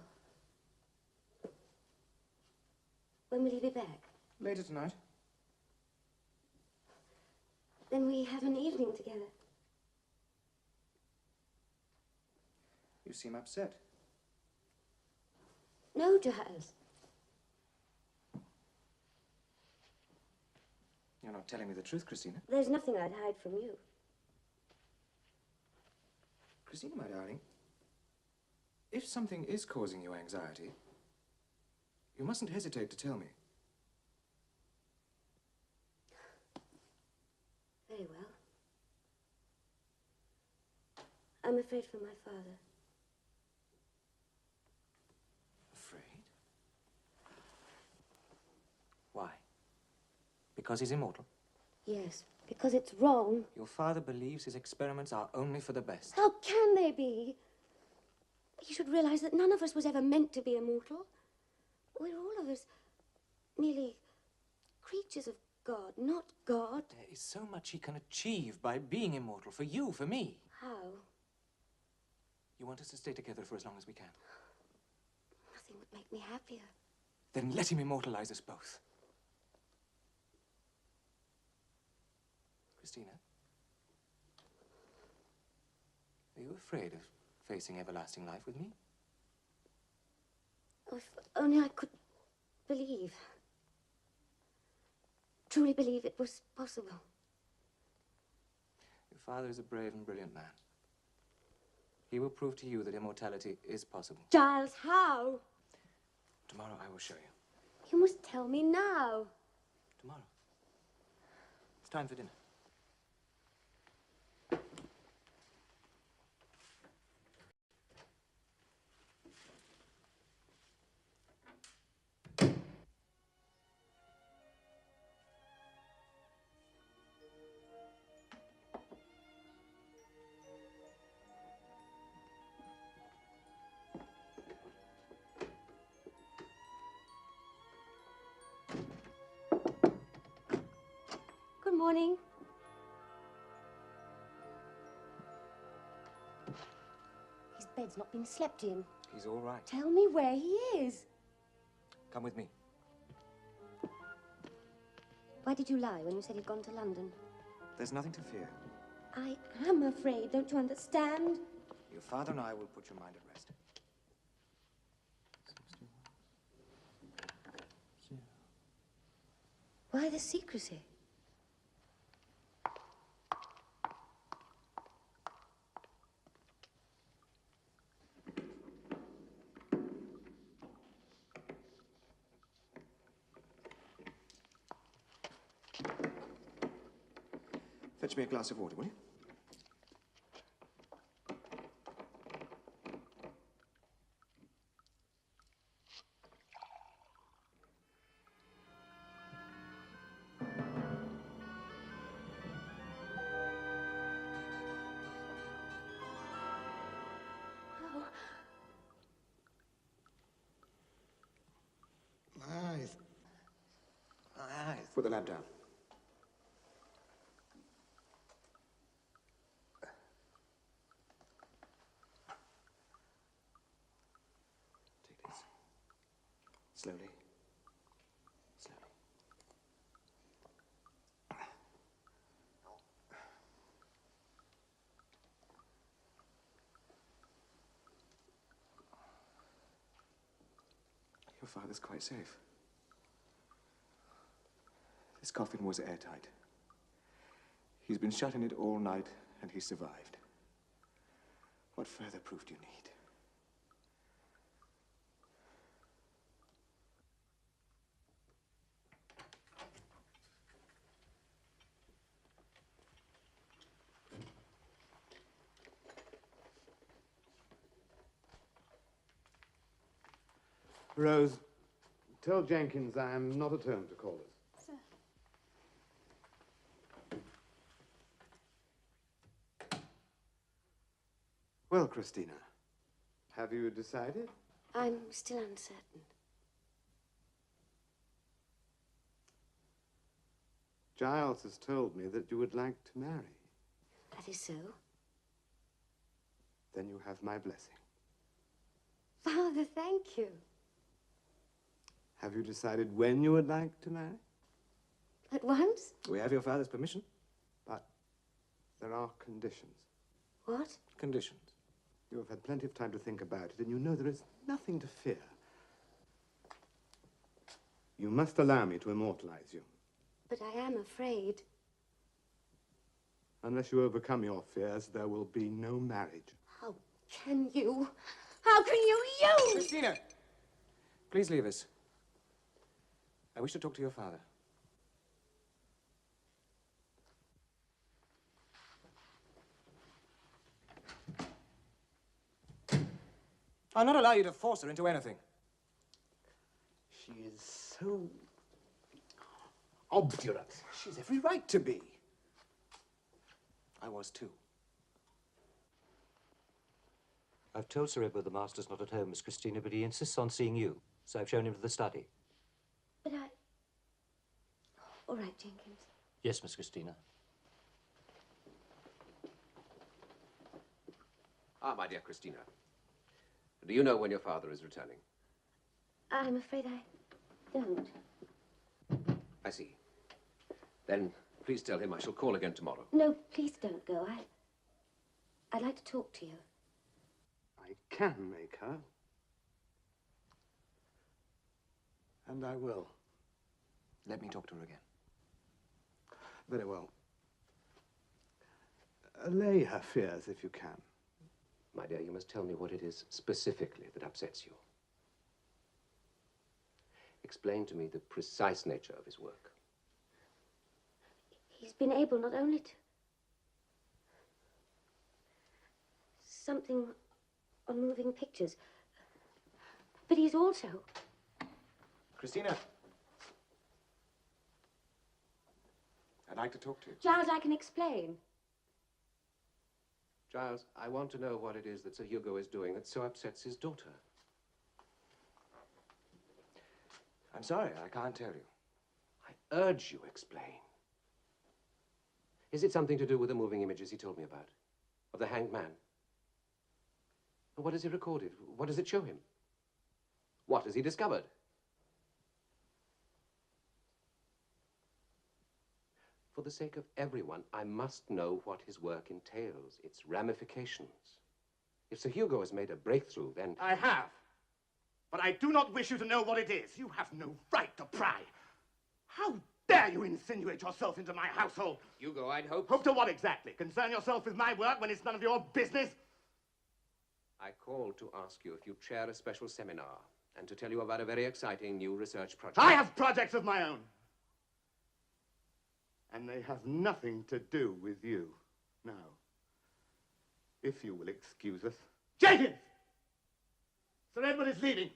S4: When will he be back?
S5: Later tonight.
S4: Then we have an evening together.
S5: You seem upset.
S4: No, Giles.
S5: You're not telling me the truth, Christina.
S4: There's nothing I'd hide from you.
S5: Christina, my darling, if something is causing you anxiety, you mustn't hesitate to tell me.
S4: Very well. I'm afraid for my father.
S5: Afraid? Why? Because he's immortal?
S4: Yes, because it's wrong.
S5: Your father believes his experiments are only for the best.
S4: How can they be? You should realize that none of us was ever meant to be immortal. We're all of us merely creatures of God, not God.
S5: There is so much he can achieve by being immortal, for you, for me.
S4: How?
S5: You want us to stay together for as long as we can.
S4: Nothing would make me happier.
S5: Then let him immortalize us both. Christina, are you afraid of facing everlasting life with me?
S4: Oh, if only I could believe. Truly believe it was possible.
S5: Your father is a brave and brilliant man. He will prove to you that immortality is possible.
S4: Giles, how?
S5: Tomorrow I will show you.
S4: You must tell me now.
S5: Tomorrow. It's time for dinner.
S4: Good morning. His bed's not been slept in.
S5: He's all right.
S4: Tell me where he is.
S5: Come with me.
S4: Why did you lie when you said he'd gone to London?
S5: There's nothing to fear.
S4: I am afraid, don't you understand?
S5: Your father and I will put your mind at rest.
S4: Why the secrecy?
S5: Fetch me a glass of water, will you?
S9: My eyes. My eyes.
S5: Put the lamp down. Take this. Slowly. Slowly. Your father's quite safe. This coffin was airtight. He's been shut in it all night, and he survived. What further proof do you need?
S9: Rose, Tell Jenkins I am not at home to call us.
S16: Sir.
S9: Well, Christina, have you decided?
S4: I'm still uncertain.
S9: Giles has told me that you would like to marry.
S4: That is so.
S9: Then you have my blessing.
S4: Father, thank you.
S9: Have you decided when you would like to marry?
S4: At once?
S2: We have your father's permission.
S9: But there are conditions.
S4: What?
S2: Conditions.
S9: You have had plenty of time to think about it, and you know there is nothing to fear. You must allow me to immortalize you.
S4: But I am afraid.
S9: Unless you overcome your fears, there will be no marriage.
S4: How can you? How can you?
S2: Christina! Please leave us. I wish to talk to your father. I'll not allow you to force her into anything.
S9: She is so obdurate. She's every right to be.
S2: I was too.
S1: I've told Sir Edward the Master's not at home, Miss Christina, but he insists on seeing you, so I've shown him to the study.
S4: But I... All right, Jenkins.
S1: Yes, Miss Christina.
S11: Ah, my dear Christina. Do you know when your father is returning?
S4: I'm afraid I don't.
S11: I see. Then please tell him I shall call again tomorrow.
S4: No, please don't go. I'd like to talk to you.
S9: I can make her. And I will.
S2: Let me talk to her again.
S9: Very well. Allay her fears if you can.
S11: My dear, you must tell me what it is specifically that upsets you. Explain to me the precise nature of his work.
S4: He's been able not only to... something on moving pictures, but he's also...
S2: Christina. I'd like to talk to you.
S4: Giles, I can explain.
S11: Giles, I want to know what it is that Sir Hugo is doing that so upsets his daughter.
S2: I'm sorry, I can't tell you.
S11: I urge you, explain. Is it something to do with the moving images he told me about? Of the hanged man? And what has he recorded? What does it show him? What has he discovered? For the sake of everyone, I must know what his work entails, its ramifications. If Sir Hugo has made a breakthrough, then...
S3: I have. But I do not wish you to know what it is. You have no right to pry. How dare you insinuate yourself into my household?
S11: Hugo, I'd hoped...
S3: Hope to what exactly? Concern yourself with my work when it's none of your business?
S11: I called to ask you if you'd chair a special seminar and to tell you about a very exciting new research project.
S3: I have projects of my own. And they have nothing to do with you. Now, if you will excuse us. Jenkins! Sir Edward is leaving.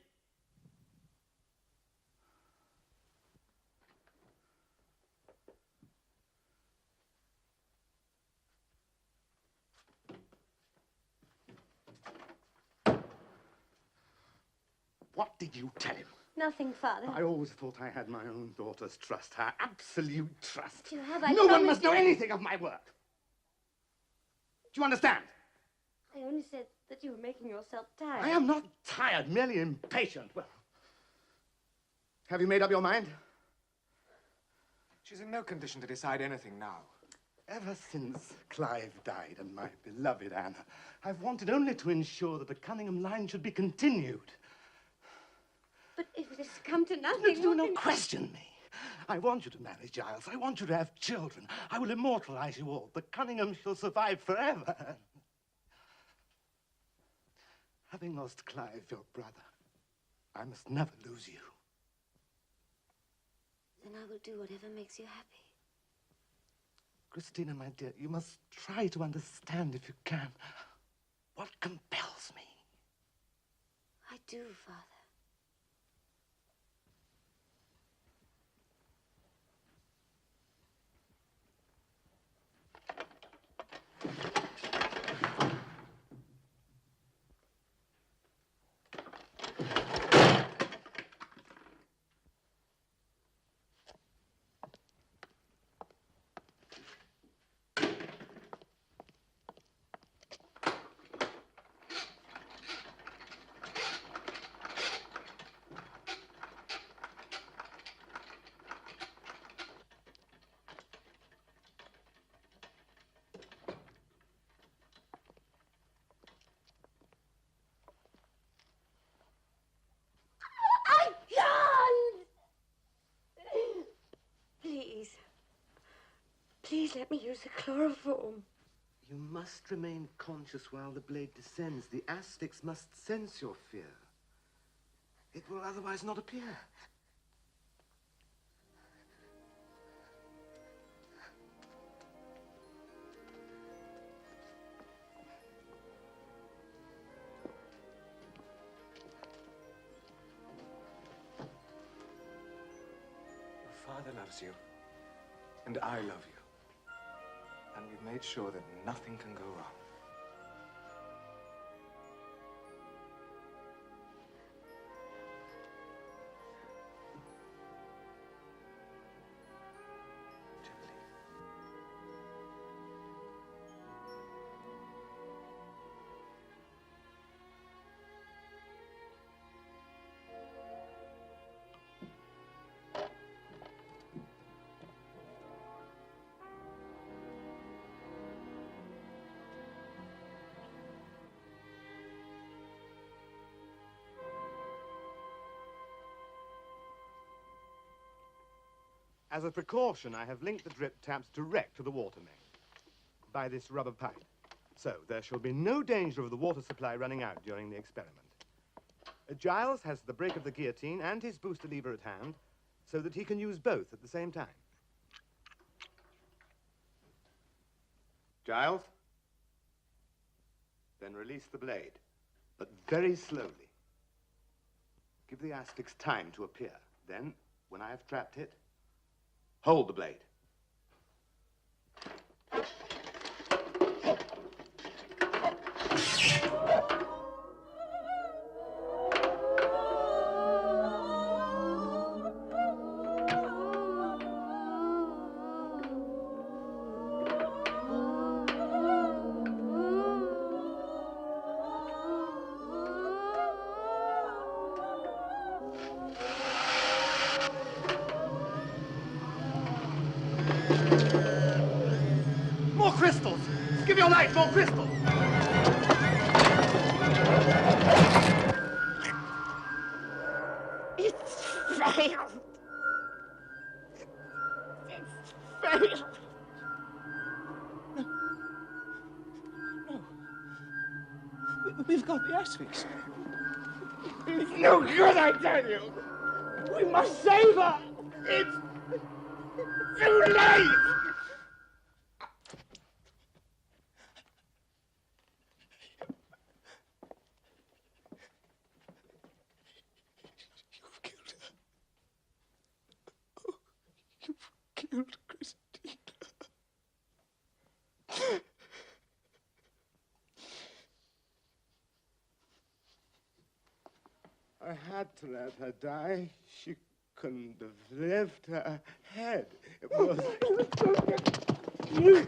S3: What did you tell him?
S4: Nothing, Father.
S3: I always thought I had my own daughter's trust, her absolute trust.
S4: You have, I
S3: No one
S4: promise
S3: must know
S4: you.
S3: anything of my work. Do you understand?
S4: I only said that you were making yourself tired.
S3: I am not tired, merely impatient. Well, have you made up your mind?
S2: She's in no condition to decide anything now.
S3: Ever since Clive died and my beloved Anna, I've wanted only to ensure that the Cunningham line should be continued.
S4: But if it has come to nothing...
S3: Do not question me. I want you to marry Giles. I want you to have children. I will immortalize you all. The Cunningham shall survive forever. Having lost Clive, your brother, I must never lose you.
S4: Then I will do whatever makes you happy.
S3: Christina, my dear, you must try to understand, if you can, what compels me.
S4: I do, Father. let me use the chloroform.
S3: You must remain conscious while the blade descends. The Asphyx must sense your fear. It will otherwise not appear.
S2: Your father loves you, and I love you. And we've made sure that nothing can go wrong.
S3: As a precaution, I have linked the drip taps direct to the water main by this rubber pipe. So there shall be no danger of the water supply running out during the experiment. Giles has the brake of the guillotine and his booster lever at hand so that he can use both at the same time. Giles? Then release the blade, but very slowly. Give the Asphyx time to appear. Then, when I have trapped it, hold the blade.
S13: More crystals! Give your light more crystals!
S14: It's failed. It's failed.
S13: We've got the Asphyx.
S14: It's no good, I tell you. We must save her. It's too late.
S13: Killed Christina.
S3: I had to let her die. She couldn't have lived. Her head. It was...
S14: You.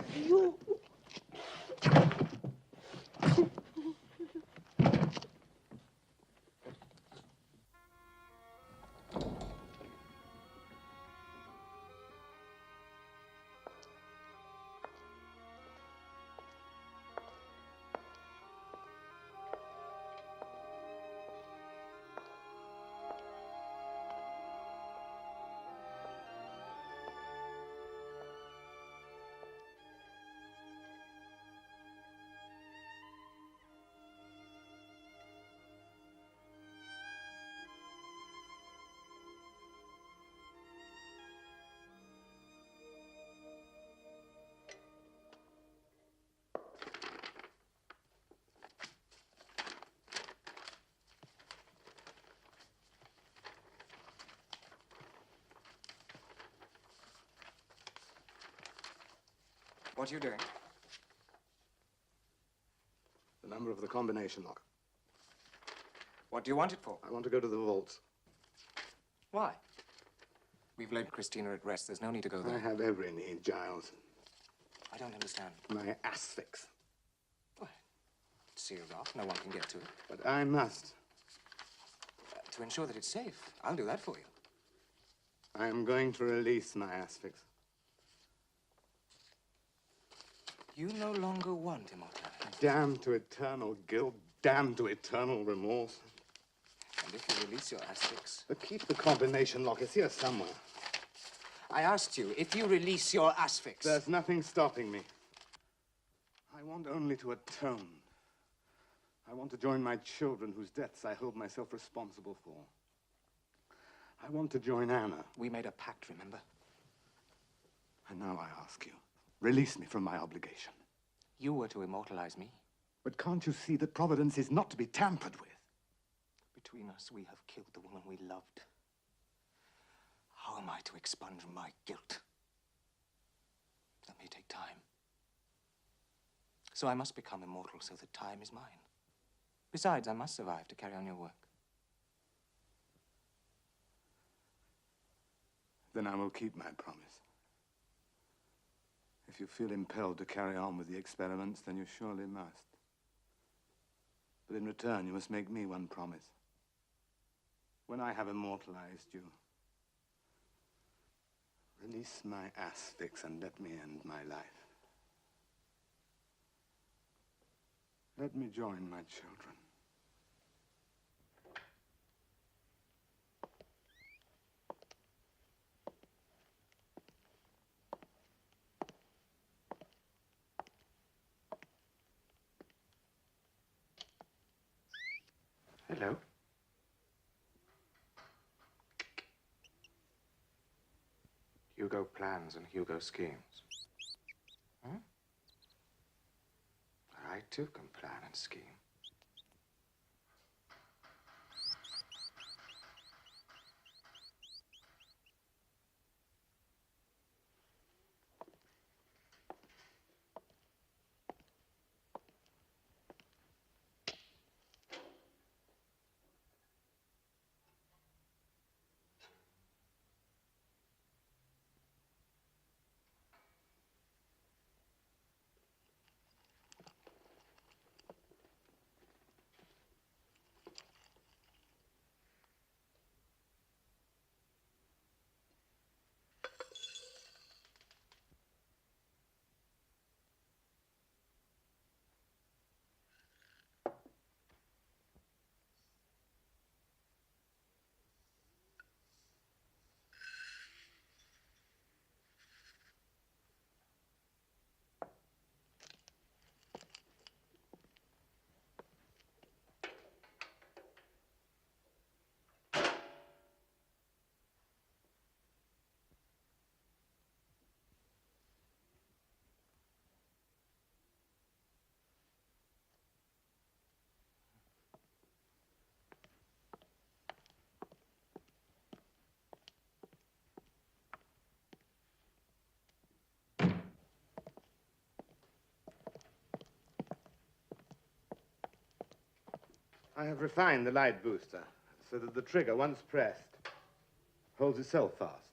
S2: What are you doing?
S3: The number of the combination lock.
S2: What do you want it for?
S3: I want to go to the vaults.
S2: Why? We've laid Christina at rest. There's no need to go there.
S3: I have every need, Giles.
S2: I don't understand.
S3: My Asphyx.
S2: It's sealed off. No one can get to it.
S3: But I must.
S2: To ensure that it's safe, I'll do that for you.
S3: I am going to release my Asphyx.
S2: You no longer want immortality.
S3: Damn to eternal guilt. Damn to eternal remorse.
S2: And if you release your Asphyx...
S3: But keep the combination lock. It's here somewhere.
S2: I asked you if you release your Asphyx.
S9: There's nothing stopping me. I want only to atone. I want to join my children whose deaths I hold myself responsible for. I want to join Anna.
S2: We made a pact, remember?
S9: And now I ask you, release me from my obligation.
S2: You were to immortalize me.
S9: But can't you see that Providence is not to be tampered with?
S2: Between us, we have killed the woman we loved. How am I to expunge my guilt? That may take time. So I must become immortal so that time is mine. Besides, I must survive to carry on your work.
S9: Then I will keep my promise. If you feel impelled to carry on with the experiments, then you surely must. But in return, you must make me one promise. When I have immortalized you, release my Asphyx and let me end my life. Let me join my children.
S2: Hello. Hugo plans and Hugo schemes. Hmm? I too can plan and scheme.
S9: I have refined the light booster so that the trigger, once pressed, holds itself fast.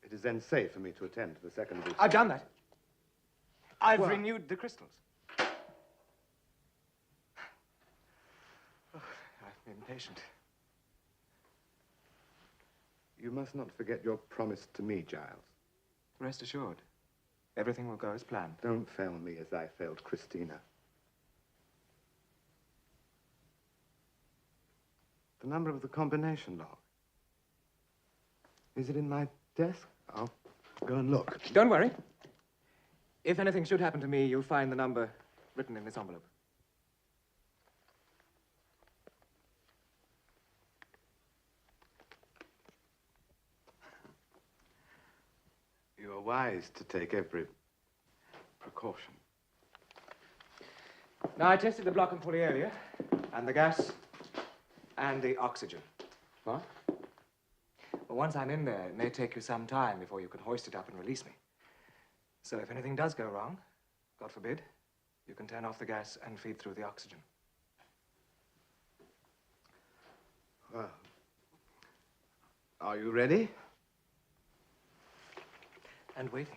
S9: It is then safe for me to attend to the second booster.
S2: I've done that. I've
S9: What?
S2: renewed the crystals. Oh, I've been patient.
S9: You must not forget your promise to me, Giles.
S2: Rest assured, everything will go as planned.
S9: Don't fail me as I failed Christina. The number of the combination log. Is it in my desk? I'll go and look.
S2: Don't worry. If anything should happen to me, you'll find the number written in this envelope.
S9: You are wise to take every precaution.
S2: Now, I tested the block and pulley earlier, and the gas, and the oxygen. What? Well, once I'm in there, it may take you some time before you can hoist it up and release me. So if anything does go wrong, God forbid, you can turn off the gas and feed through the oxygen.
S9: Well, are you ready?
S2: And waiting.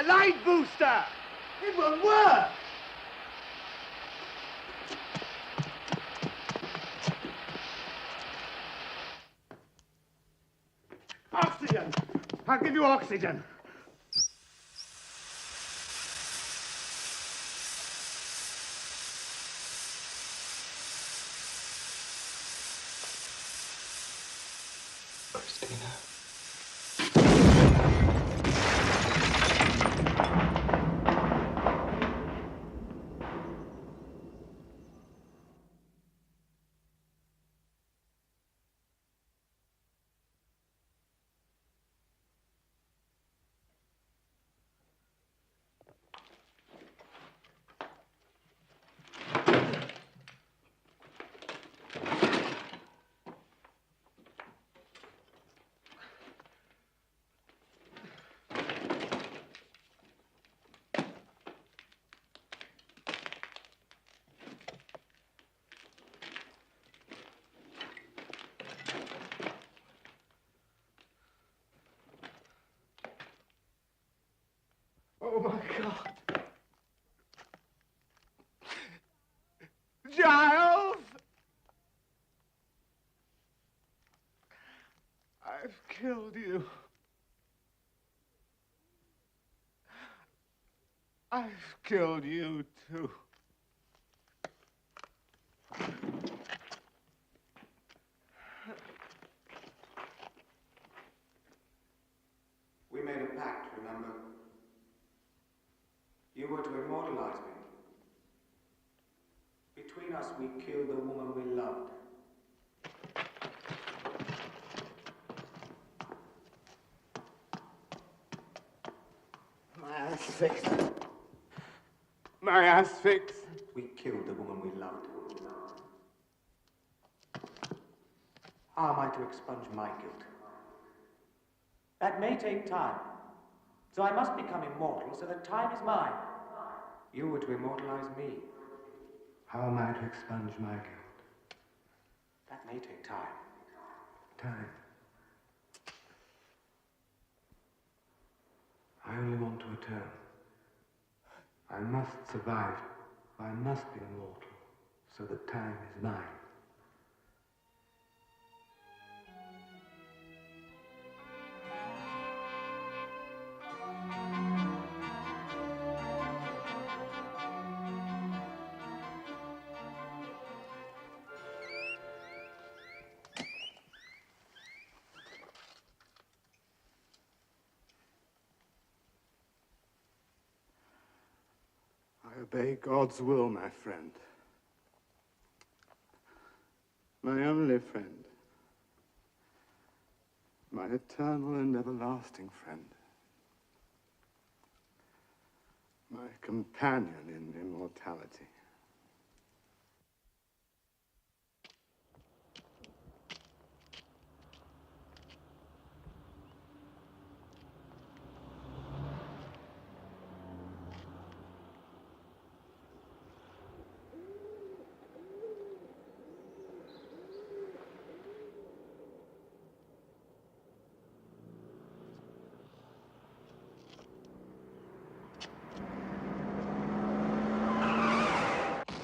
S13: The light booster! It won't work! Oxygen! I'll give you oxygen.
S19: Christina.
S13: Oh my God. Giles! I've killed you. I've killed you too.
S2: We made a pact, remember? You were to immortalize me. Between us, we killed the woman we loved.
S13: My Asphyx. My Asphyx.
S2: We killed the woman we loved. How am I to expunge my guilt? That may take time. So I must become immortal so that time is mine. You were to immortalize me. How am I to expunge my guilt? That may take time. Time. I only want to atone. I must survive. I must be immortal so that time is mine.
S9: I obey God's will, my friend. My only friend. My eternal and everlasting friend. My companion in immortality.